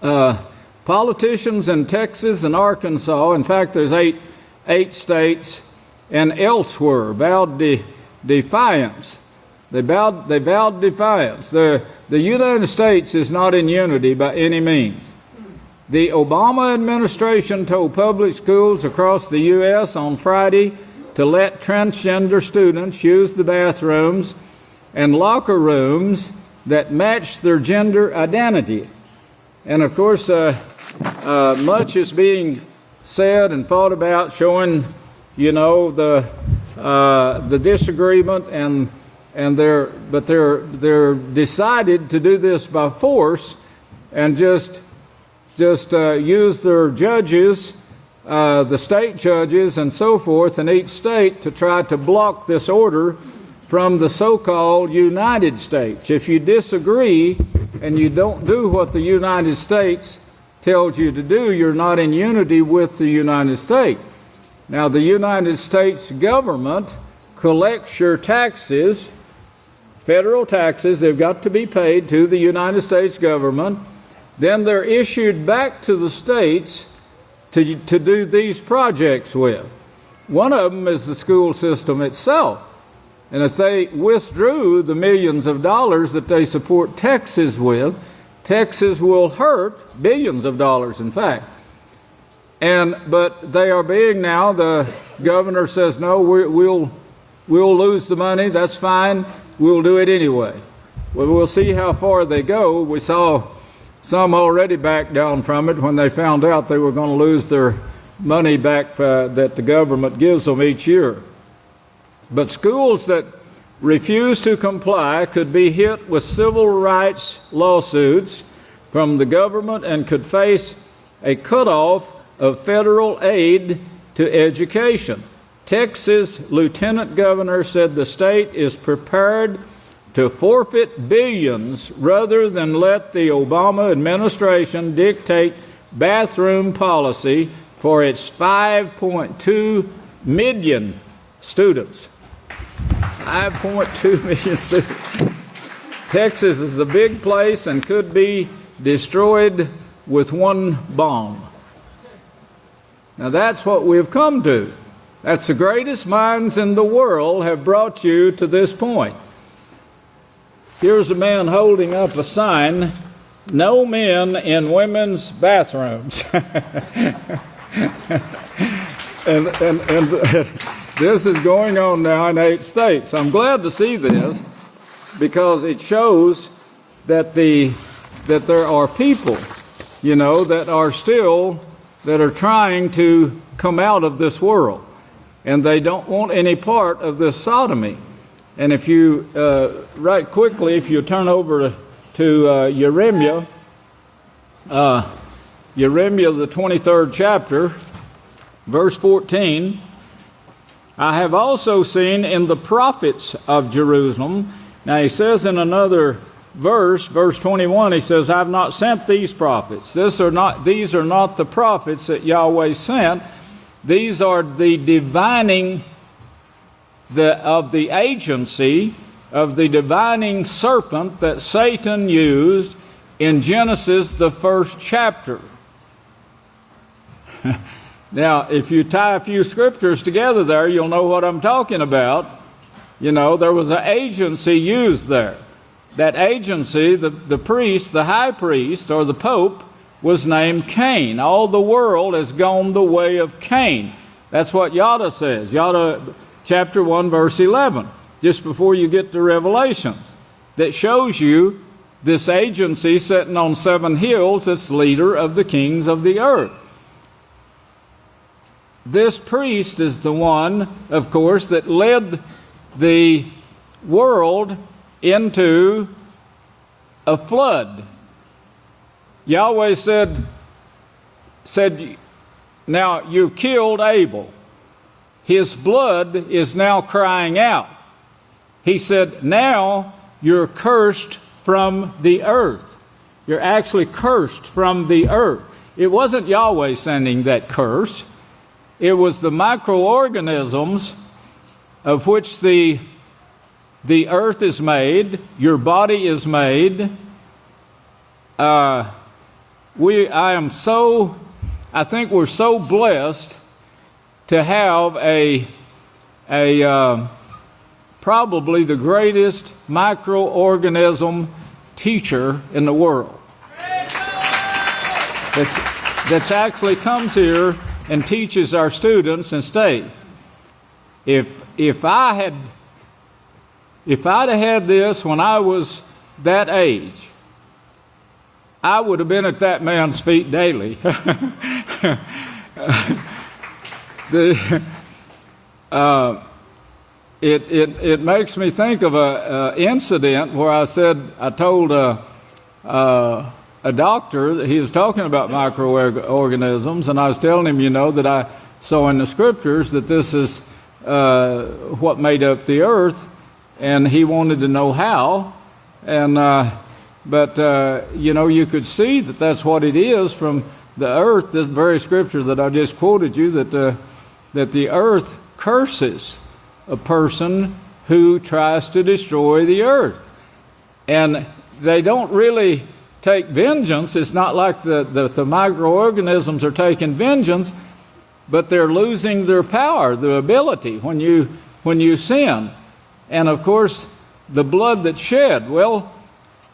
Politicians in Texas and Arkansas, in fact, there's eight states, and elsewhere, vowed defiance. They vowed defiance. The United States is not in unity by any means. The Obama administration told public schools across the U.S. on Friday to let transgender students use the bathrooms and locker rooms that match their gender identity. And of course, much is being said and thought about, showing, the disagreement, but they're decided to do this by force and just use their judges, the state judges and so forth in each state to try to block this order from the so-called United States. If you disagree and you don't do what the United States tells you to do, you're not in unity with the United States. Now, the United States government collects your taxes, federal taxes. They've got to be paid to the United States government. Then they're issued back to the states to do these projects with. One of them is the school system itself. And if they withdrew the millions of dollars that they support Texas with, Texas will hurt billions of dollars, in fact. But they are being now, the governor says, no, we'll lose the money, that's fine, we'll do it anyway. Well, we'll see how far they go. We saw some already back down from it when they found out they were going to lose their money back that the government gives them each year. But schools that refuse to comply could be hit with civil rights lawsuits from the government and could face a cutoff of federal aid to education. Texas Lieutenant Governor said the state is prepared to forfeit billions rather than let the Obama administration dictate bathroom policy for its 5.2 million students. 5.2 million students. Texas is a big place and could be destroyed with one bomb. Now that's what we've come to. That's the greatest minds in the world have brought you to this point. here's a man holding up a sign, "No men in women's bathrooms." and this is going on now in 8 states. I'm glad to see this because it shows that there are people, that are trying to come out of this world, and they don't want any part of this sodomy. And if you right quickly, if you turn over to Jeremiah, the 23rd chapter, verse 14, "I have also seen in the prophets of Jerusalem." Now he says in another verse 21, he says, "I've not sent these prophets." These are not the prophets that Yahweh sent. These are the divining of the agency of the divining serpent that Satan used in Genesis, the 1st chapter. Now, if you tie a few scriptures together there, you'll know what I'm talking about. There was an agency used there. That agency, the priest, the high priest, or the pope, was named Cain. All the world has gone the way of Cain. That's what Yada says. Yada chapter 1, verse 11, just before you get to Revelations, that shows you this agency sitting on 7 hills that's leader of the kings of the earth. This priest is the one, of course, that led the world into a flood. Yahweh said, "Now you've killed Abel. His blood is now crying out." He said, "Now you're cursed from the earth." You're actually cursed from the earth. It wasn't Yahweh sending that curse. It was the microorganisms of which the earth is made, your body is made. I think we're so blessed to have probably the greatest microorganism teacher in the world. That's actually comes here and teaches our students and stay. If I'd have had this when I was that age, I would have been at that man's feet daily. It makes me think of an incident where I told a doctor that he was talking about microorganisms, and I was telling him, that I saw in the scriptures that this is what made up the earth, and he wanted to know how, but you could see that that's what it is from the earth. This very scripture that I just quoted you, that the earth curses a person who tries to destroy the earth, and they don't really take vengeance. It's not like the microorganisms are taking vengeance, but they're losing their power, their ability when you sin. And of course, the blood that's shed. Well,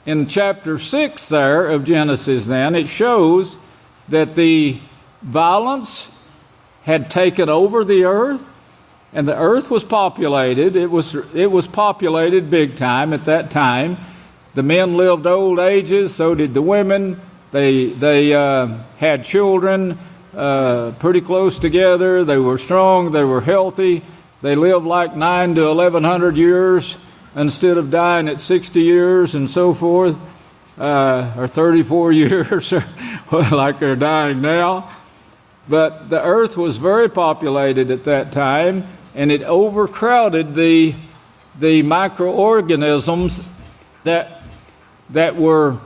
in chapter 6 there of Genesis, then it shows that the violence had taken over the earth, and the earth was populated. It was populated big time at that time. The men lived old ages, so did the women. They had children pretty close together. They were strong. They were healthy. They lived like 900 to 1100 years instead of dying at 60 years and so forth, or 34 years, like they're dying now. But the earth was very populated at that time, and it overcrowded the microorganisms that were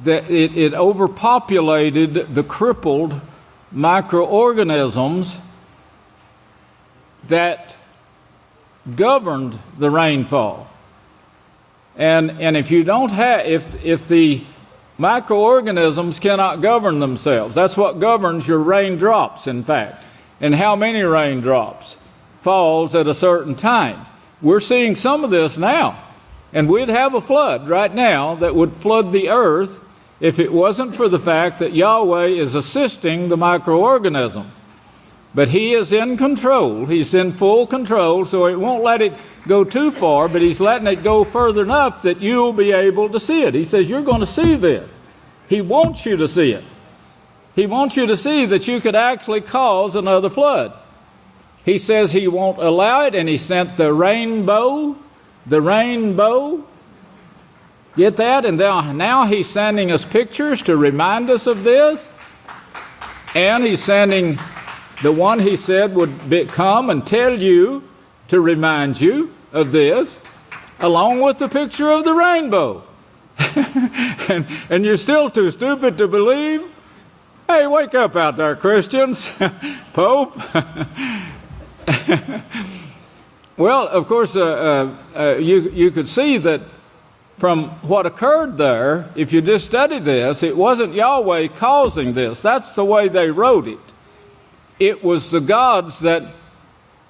it overpopulated the crippled microorganisms that governed the rainfall. And if you don't have, if the microorganisms cannot govern themselves, that's what governs your raindrops, in fact, and how many raindrops falls at a certain time. We're seeing some of this now. And we'd have a flood right now that would flood the earth if it wasn't for the fact that Yahweh is assisting the microorganism. But He is in control. He's in full control, so it won't let it go too far, but He's letting it go further enough that you'll be able to see it. He says, you're going to see this. He wants you to see it. He wants you to see that you could actually cause another flood. He says He won't allow it, and He sent the rainbow. The rainbow. Get that? And now He's sending us pictures to remind us of this. And He's sending the one He said would come and tell you to remind you of this, along with the picture of the rainbow. and you're still too stupid to believe? Hey, wake up out there, Christians. Pope. Well, of course, you could see that from what occurred there, if you just study this, it wasn't Yahweh causing this. That's the way they wrote it. It was the gods that,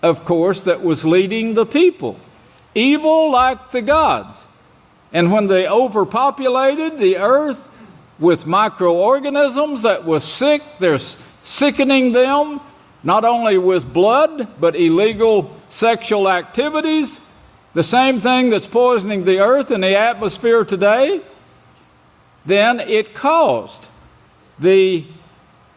of course, that was leading the people. Evil like the gods. And when they overpopulated the earth with microorganisms that was sick, they're sickening them, not only with blood, but illegal sexual activities, the same thing that's poisoning the earth and the atmosphere today, then it caused the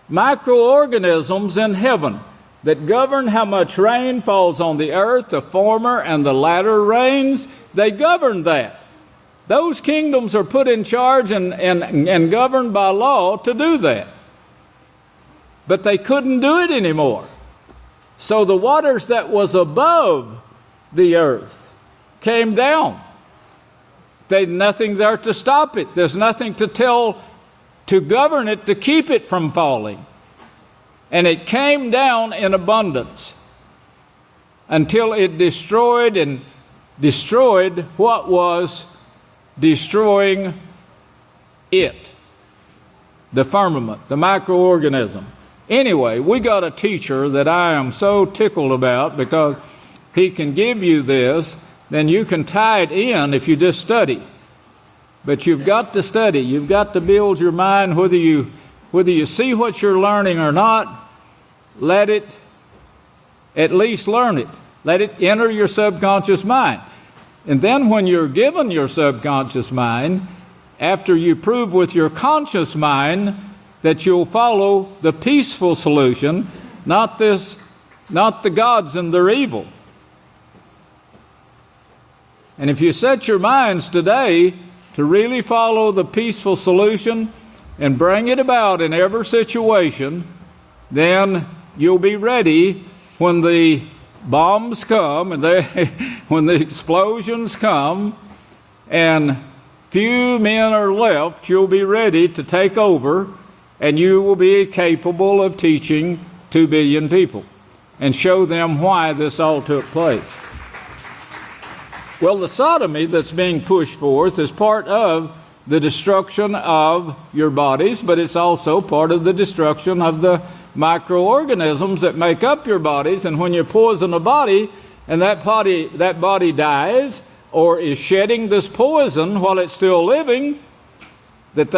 microorganisms in heaven that govern how much rain falls on the earth, the former and the latter rains, they govern that. Those kingdoms are put in charge and governed by law to do that. But they couldn't do it anymore. So the waters that was above the earth came down. There's nothing there to stop it. There's nothing to govern it, to keep it from falling. And it came down in abundance until it destroyed what was destroying it. The firmament, the microorganism. Anyway, we got a teacher that I am so tickled about because he can give you this, then you can tie it in if you just study. But you've got to study. You've got to build your mind, whether you see what you're learning or not, let it at least learn it. Let it enter your subconscious mind. And then when you're given your subconscious mind, after you prove with your conscious mind that you'll follow the peaceful solution, not the gods and their evil. And if you set your minds today to really follow the peaceful solution and bring it about in every situation, then you'll be ready when the bombs come and when the explosions come and few men are left, you'll be ready to take over, and you will be capable of teaching 2 billion people and show them why this all took place. Well, the sodomy that's being pushed forth is part of the destruction of your bodies, but it's also part of the destruction of the microorganisms that make up your bodies. And when you poison a body and that body dies or is shedding this poison while it's still living, that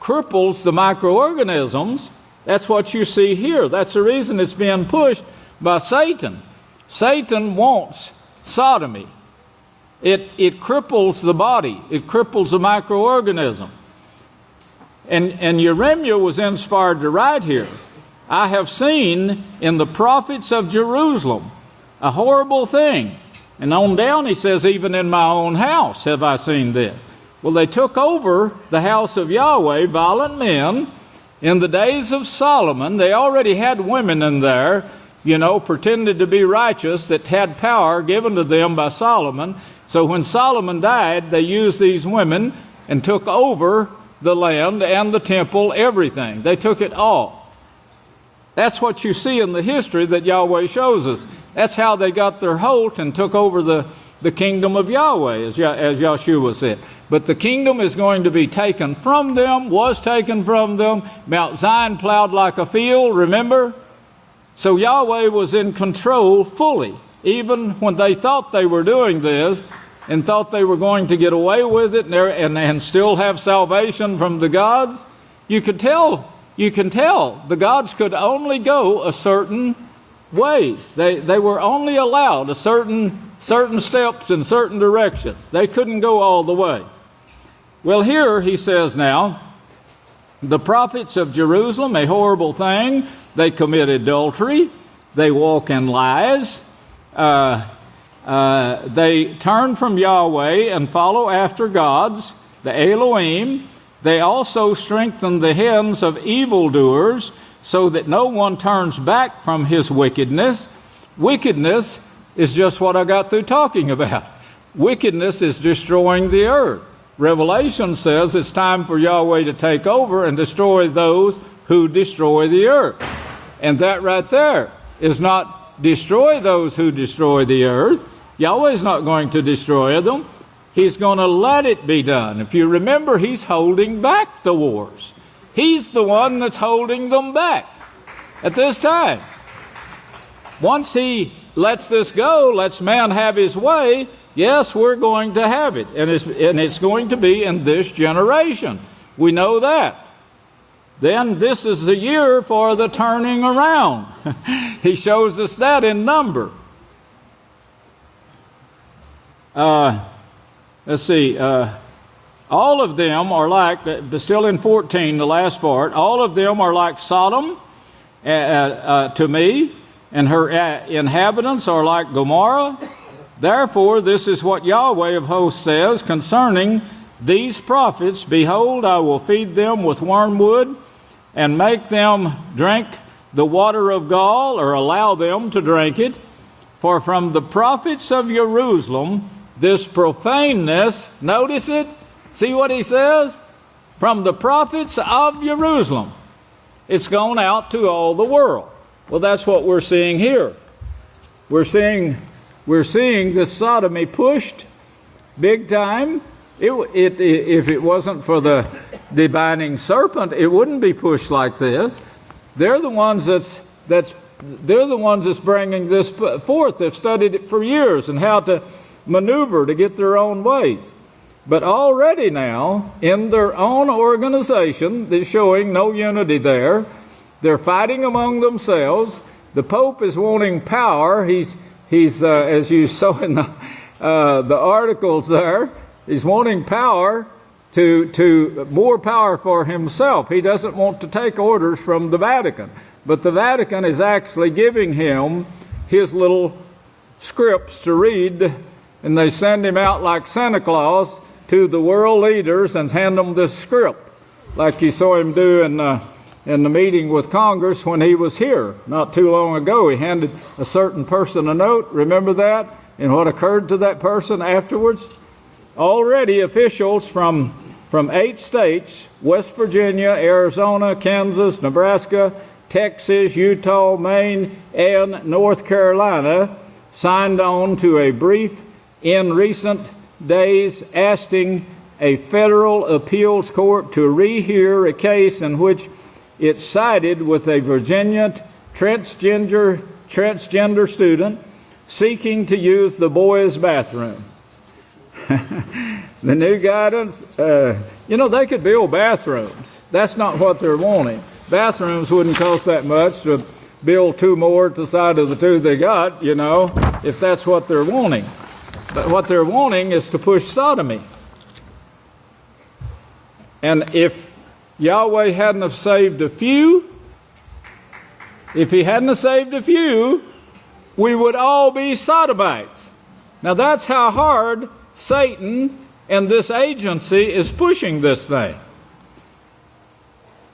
cripples the microorganisms. That's what you see here. That's the reason it's being pushed by Satan. Satan wants sodomy. It cripples the body. It cripples the microorganism. And Yeremiah was inspired to write here, I have seen in the prophets of Jerusalem a horrible thing. And on down he says, even in my own house have I seen this. Well, they took over the house of Yahweh, violent men, in the days of Solomon. They already had women in there, pretended to be righteous, that had power given to them by Solomon. So when Solomon died, they used these women and took over the land and the temple, everything. They took it all. That's what you see in the history that Yahweh shows us. That's how they got their hold and took over the kingdom of Yahweh, as Yahshua said. But the kingdom is going to be taken from them, was taken from them. Mount Zion plowed like a field, remember? So Yahweh was in control fully. Even when they thought they were doing this and thought they were going to get away with it and still have salvation from the gods, you can tell the gods could only go a certain ways. They were only allowed a certain steps in certain directions. They couldn't go all the way. Well, here he says now, the prophets of Jerusalem, a horrible thing, they commit adultery, they walk in lies, they turn from Yahweh and follow after gods, the Elohim. They also strengthen the hands of evildoers, so that no one turns back from his wickedness. Wickedness is just what I got through talking about. Wickedness is destroying the earth. Revelation says it's time for Yahweh to take over and destroy those who destroy the earth. And that right there is not destroy those who destroy the earth. Yahweh's not going to destroy them. He's going to let it be done. If you remember, he's holding back the wars. He's the one that's holding them back at this time. Once he lets this go, lets man have his way, yes, we're going to have it. And it's going to be in this generation. We know that. Then this is the year for the turning around. He shows us that in number. Let's see. All of them are like, still in 14, the last part, all of them are like Sodom to me, and her inhabitants are like Gomorrah. Therefore, this is what Yahweh of hosts says concerning these prophets. Behold, I will feed them with wormwood and make them drink the water of gall, or allow them to drink it. For from the prophets of Jerusalem, this profaneness, notice it, see what he says? From the prophets of Jerusalem, it's gone out to all the world. Well, that's what we're seeing here. We're seeing this sodomy pushed big time. If it wasn't for the divining serpent, it wouldn't be pushed like this. They're the ones that's bringing this forth. They've studied it for years and how to maneuver to get their own ways. But already now, in their own organization, they're showing no unity there. They're fighting among themselves. The Pope is wanting power. He's as you saw in the articles there, he's wanting power to more power for himself. He doesn't want to take orders from the Vatican. But the Vatican is actually giving him his little scripts to read, and they send him out like Santa Claus to the world leaders and hand them this script, like you saw him do in the meeting with Congress when he was here not too long ago. He handed a certain person a note, remember that? And what occurred to that person afterwards? Already officials from 8 states, West Virginia, Arizona, Kansas, Nebraska, Texas, Utah, Maine, and North Carolina, signed on to a brief in recent days asking a federal appeals court to rehear a case in which it sided with a Virginia transgender student seeking to use the boys' bathroom. The new guidance, they could build bathrooms. That's not what they're wanting. Bathrooms wouldn't cost that much to build 2 more to the side of the 2 they got, if that's what they're wanting. But what they're wanting is to push sodomy. And if Yahweh hadn't have saved a few, if he hadn't have saved a few, we would all be sodomites. Now that's how hard Satan and this agency is pushing this thing.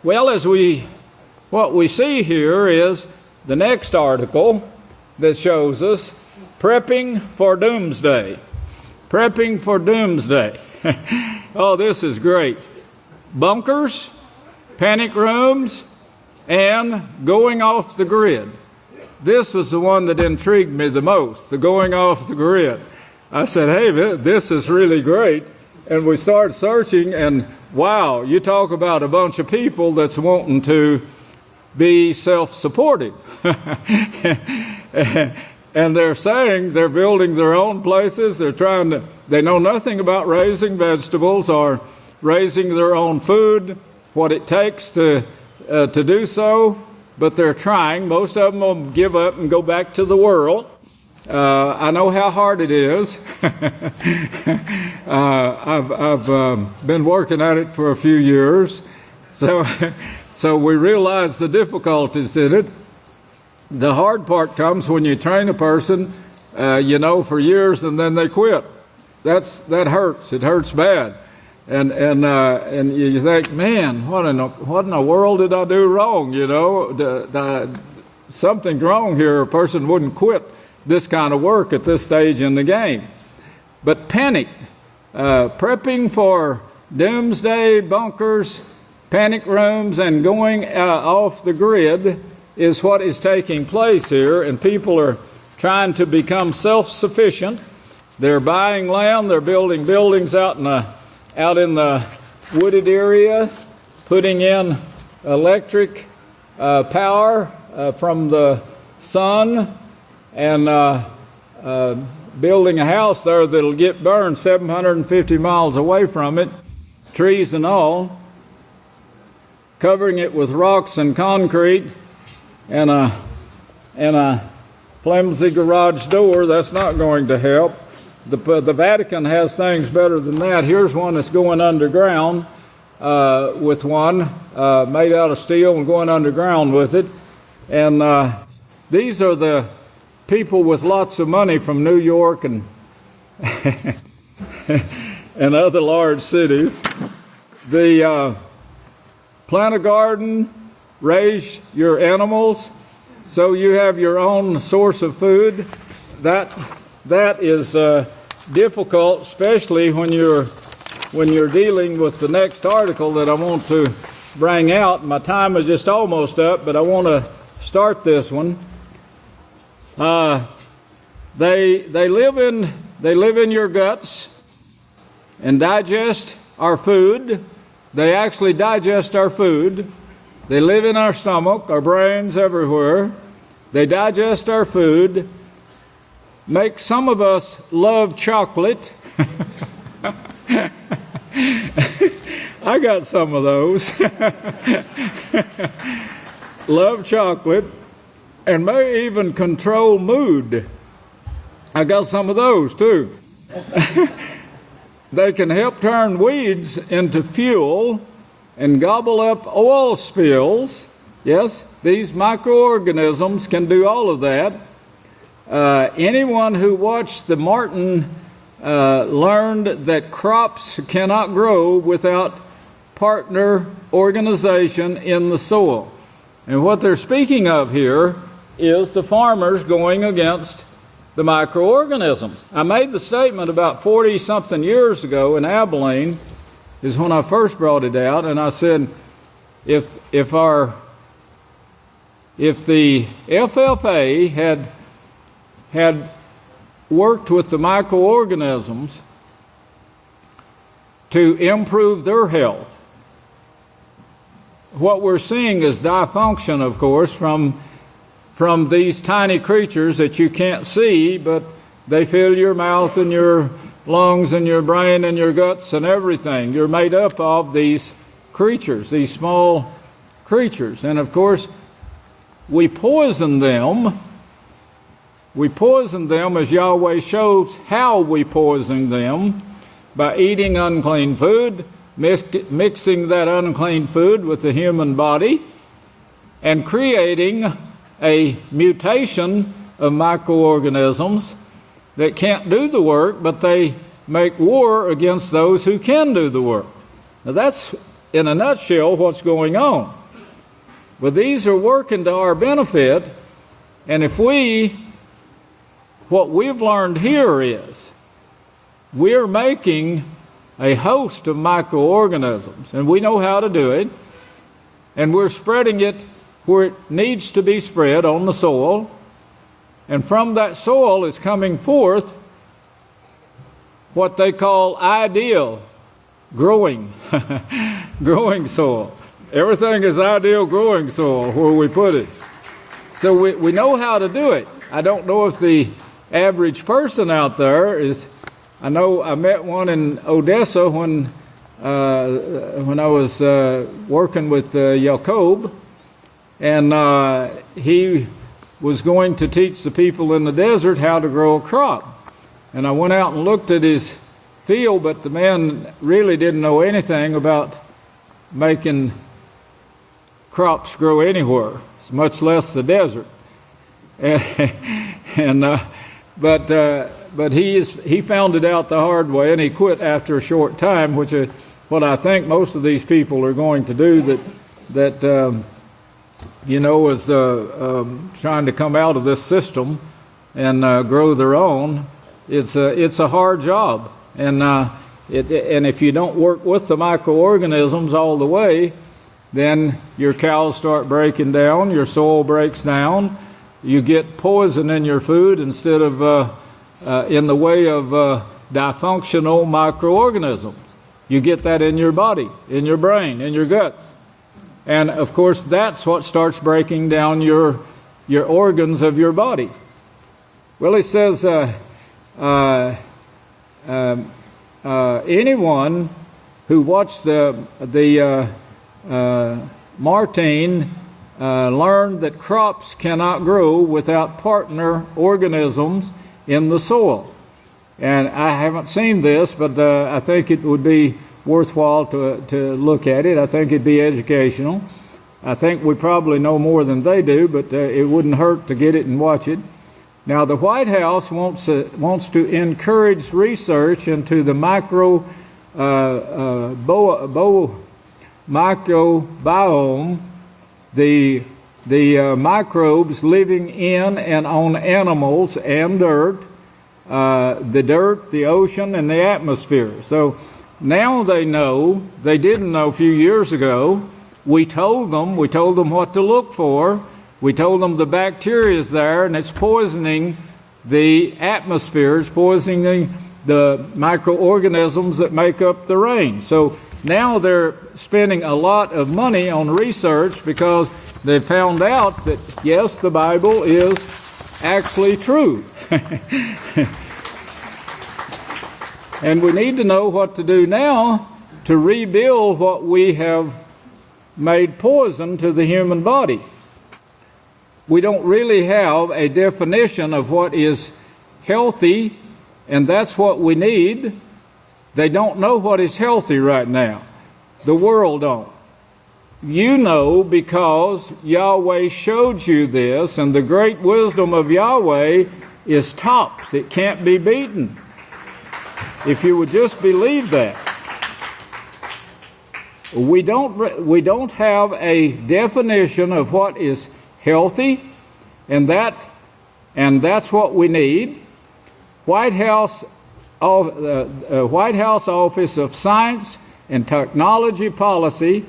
Well, what we see here is the next article that shows us prepping for doomsday. Prepping for doomsday. Oh, this is great. Bunkers, panic rooms, and going off the grid. This was the one that intrigued me the most, the going off the grid. I said, hey, this is really great. And we started searching, and wow, you talk about a bunch of people that's wanting to be self-supporting. And they're saying they're building their own places. They know nothing about raising vegetables or raising their own food, what it takes to do so, but they're trying. Most of them will give up and go back to the world. I know how hard it is. I've been working at it for a few years, so we realize the difficulties in it. The hard part comes when you train a person, for years, and then they quit. That hurts. It hurts bad, and you think, man, what in the world did I do wrong? Something's wrong here. A person wouldn't quit this kind of work at this stage in the game. But panic, prepping for doomsday bunkers, panic rooms, and going off the grid is what is taking place here, and people are trying to become self-sufficient. They're buying land, they're building buildings out in the wooded area, putting in electric power from the sun, and building a house there that'll get burned 750 miles away from it, trees and all, covering it with rocks and concrete, and a flimsy garage door. That's not going to help. The Vatican has things better than that. Here's one that's going underground with one made out of steel and going underground with it. And these are the people with lots of money from New York and and other large cities. Plant a garden, raise your animals, so you have your own source of food. That is difficult, especially when you're dealing with the next article that I want to bring out. My time is just almost up, but I want to start this one. They live in your guts and digest our food. They actually digest our food. They live in our stomach, our brains, everywhere. They digest our food. Make some of us love chocolate. I got some of those. Love chocolate, and may even control mood. I got some of those too. They can help turn weeds into fuel and gobble up oil spills. Yes, these microorganisms can do all of that. Anyone who watched the marten learned that crops cannot grow without partner organization in the soil. And what they're speaking of here is the farmers going against the microorganisms. I made the statement about 40-something years ago in Abelin, is when I first brought it out, and I said, if the FFA had worked with the microorganisms to improve their health, what we're seeing is dysfunction, of course, from these tiny creatures that you can't see, but they fill your mouth and your lungs and your brain and your guts and everything. You're made up of these creatures, these small creatures. And of course, we poison them. We poison them, as Yahweh shows how we poison them, by eating unclean food, mixing that unclean food with the human body, and creating a mutation of microorganisms that can't do the work, but they make war against those who can do the work. Now that's, in a nutshell, what's going on. But these are working to our benefit, and what we've learned here is we're making a host of microorganisms, and we know how to do it, and we're spreading it where it needs to be spread on the soil, and from that soil is coming forth what they call ideal growing soil. Everything is ideal growing soil where we put it. So we know how to do it. I don't know if the average person out there is. I know I met one in Odessa when I was working with Jacob, and he was going to teach the people in the desert how to grow a crop. And I went out and looked at his field, but the man really didn't know anything about making crops grow anywhere, much less the desert. But he found it out the hard way, and he quit after a short time, which is what I think most of these people are going to do. That is trying to come out of this system and grow their own. It's a hard job, and if you don't work with the microorganisms all the way, then your cows start breaking down, your soil breaks down, you get poison in your food instead of in the way of dysfunctional microorganisms. You get that in your body, in your brain, in your guts. And, of course, that's what starts breaking down your organs of your body. Well, he says anyone who watched the Martin learned that crops cannot grow without partner organisms in the soil. And I haven't seen this, but I think it would be worthwhile to look at it. I think it'd be educational. I think we probably know more than they do, but it wouldn't hurt to get it and watch it. Now, the White House wants to encourage research into the microbiome, the microbes living in and on animals and dirt, the ocean, and the atmosphere. So now they know. They didn't know a few years ago. We told them what to look for. We told them the bacteria is there, and it's poisoning the atmosphere. It's poisoning the microorganisms that make up the rain. So now they're spending a lot of money on research because they found out that, yes, the Bible is actually true. And we need to know what to do now to rebuild what we have made poison to the human body. We don't really have a definition of what is healthy, and that's what we need. They don't know what is healthy right now. The world don't. You know, because Yahweh showed you this, and the great wisdom of Yahweh is tops. It can't be beaten. If you would just believe that. We don't have a definition of what is healthy, and that's what we need. White House Office of Science and Technology Policy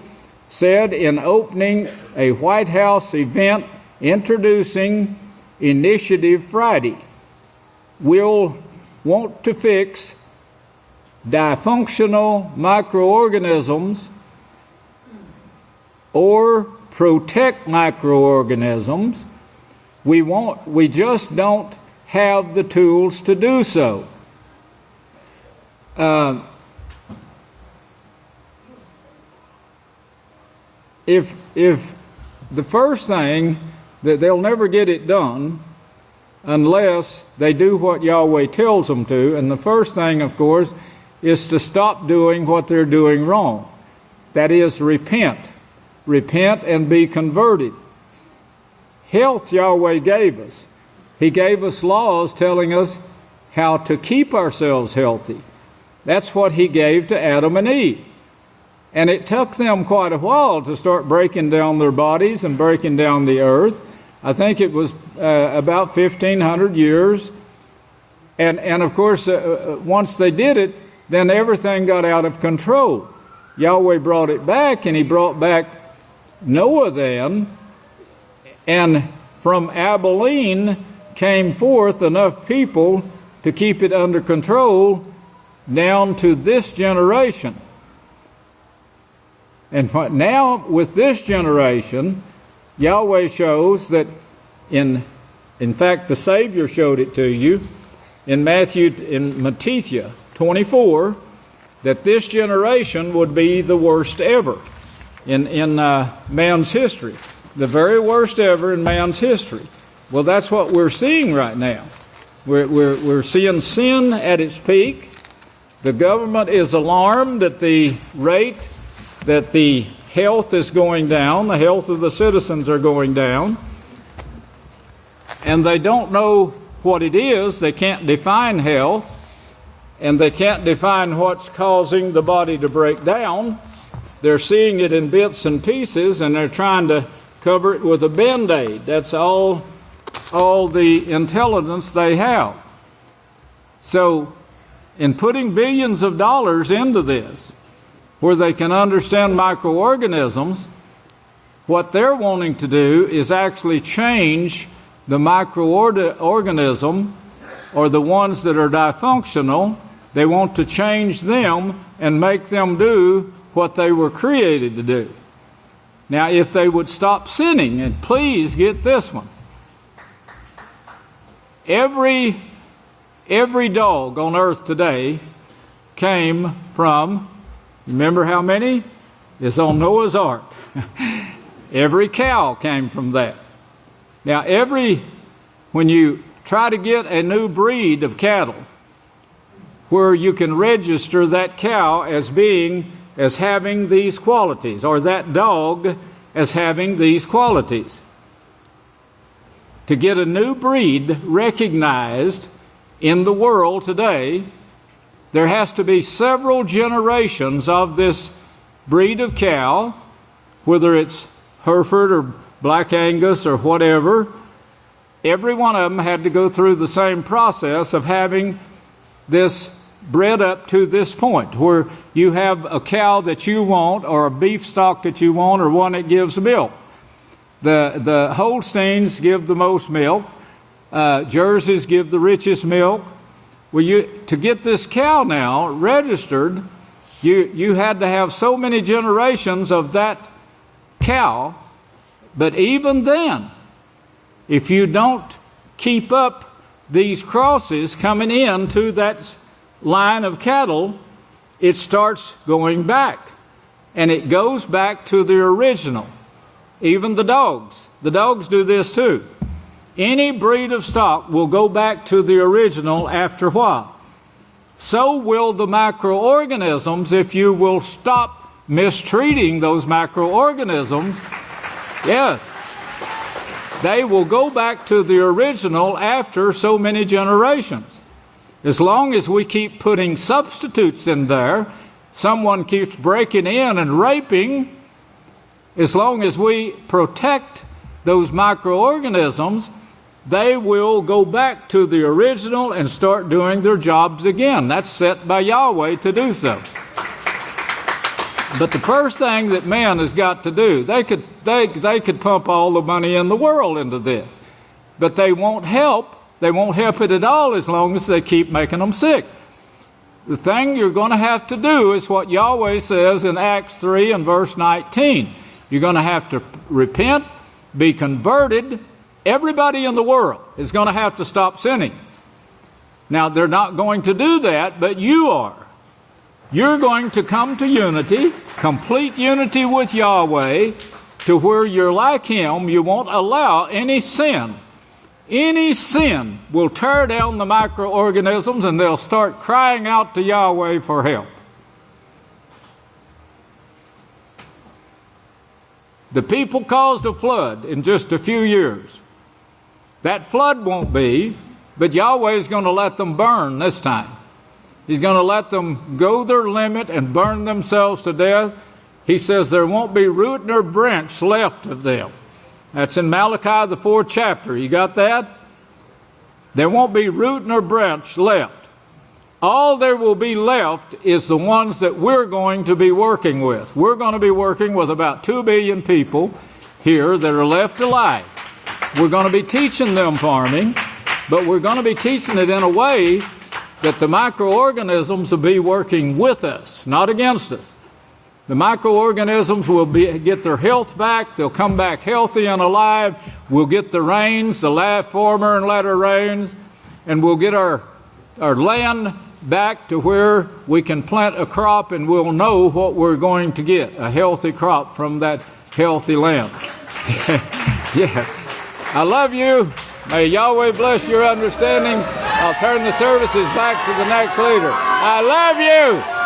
said in opening a White House event introducing Initiative Friday, we'll want to fix dysfunctional microorganisms or protect microorganisms. We just don't have the tools to do so. If the first thing that they'll never get it done unless they do what Yahweh tells them to, and the first thing, of course, is to stop doing what they're doing wrong. That is, repent. Repent and be converted. Health Yahweh gave us. He gave us laws telling us how to keep ourselves healthy. That's what He gave to Adam and Eve. And it took them quite a while to start breaking down their bodies and breaking down the earth. I think it was about 1,500 years. And of course, once they did it, then everything got out of control. Yahweh brought it back, and He brought back Noah then. And from Abelin came forth enough people to keep it under control down to this generation. And now with this generation, Yahweh shows that in fact, the Savior showed it to you in Matthew 24, that this generation would be the worst ever in man's history. The very worst ever in man's history. Well, that's what we're seeing right now. We're seeing sin at its peak. The government is alarmed at the rate that the health is going down. The health of the citizens are going down. And they don't know what it is. They can't define health. And they can't define what's causing the body to break down. They're seeing it in bits and pieces, and they're trying to cover it with a Band-Aid. That's all the intelligence they have. So, in putting billions of dollars into this, where they can understand microorganisms, what they're wanting to do is actually change the microorganism, or the ones that are dysfunctional. They want to change them and make them do what they were created to do. Now, if they would stop sinning, and please get this one, every dog on earth today came from, remember how many? It's on Noah's Ark. Every cow came from that. Now, when you try to get a new breed of cattle where you can register that cow as having these qualities, or that dog as having these qualities, to get a new breed recognized in the world today, there has to be several generations of this breed of cow, whether it's Hereford or Black Angus or whatever. Every one of them had to go through the same process of having this bred up to this point, where you have a cow that you want, or a beef stock that you want, or one that gives milk. The Holsteins give the most milk. Jerseys give the richest milk. Well, to get this cow now registered, you had to have so many generations of that cow. But even then, if you don't keep up these crosses coming into that line of cattle, it starts going back. And it goes back to the original. Even the dogs. The dogs do this too. Any breed of stock will go back to the original after a while. So will the microorganisms if you will stop mistreating those microorganisms. Yes. They will go back to the original after so many generations. As long as we keep putting substitutes in there, someone keeps breaking in and raping, as long as we protect those microorganisms, they will go back to the original and start doing their jobs again. That's set by Yahweh to do so. But the first thing that man has got to do, they could pump all the money in the world into this, but they won't help. They won't help it at all as long as they keep making them sick. The thing you're going to have to do is what Yahweh says in Acts 3 and verse 19. You're going to have to repent, be converted. Everybody in the world is going to have to stop sinning. Now, they're not going to do that, but you are. You're going to come to unity, complete unity with Yahweh, to where you're like Him. You won't allow any sin. Any sin will tear down the microorganisms, and they'll start crying out to Yahweh for help. The people caused a flood in just a few years. That flood won't be, but Yahweh is going to let them burn this time. He's going to let them go their limit and burn themselves to death. He says there won't be root nor branch left of them. That's in Malachi, the 4th chapter. You got that? There won't be root nor branch left. All there will be left is the ones that we're going to be working with. We're going to be working with about 2 billion people here that are left alive. We're going to be teaching them farming, but we're going to be teaching it in a way that the microorganisms will be working with us, not against us. The microorganisms will get their health back. They'll come back healthy and alive. We'll get the rains, the former and latter rains, and we'll get our land back to where we can plant a crop, and we'll know what we're going to get, a healthy crop from that healthy land. Yeah. I love you. May Yahweh bless your understanding. I'll turn the services back to the next leader. I love you.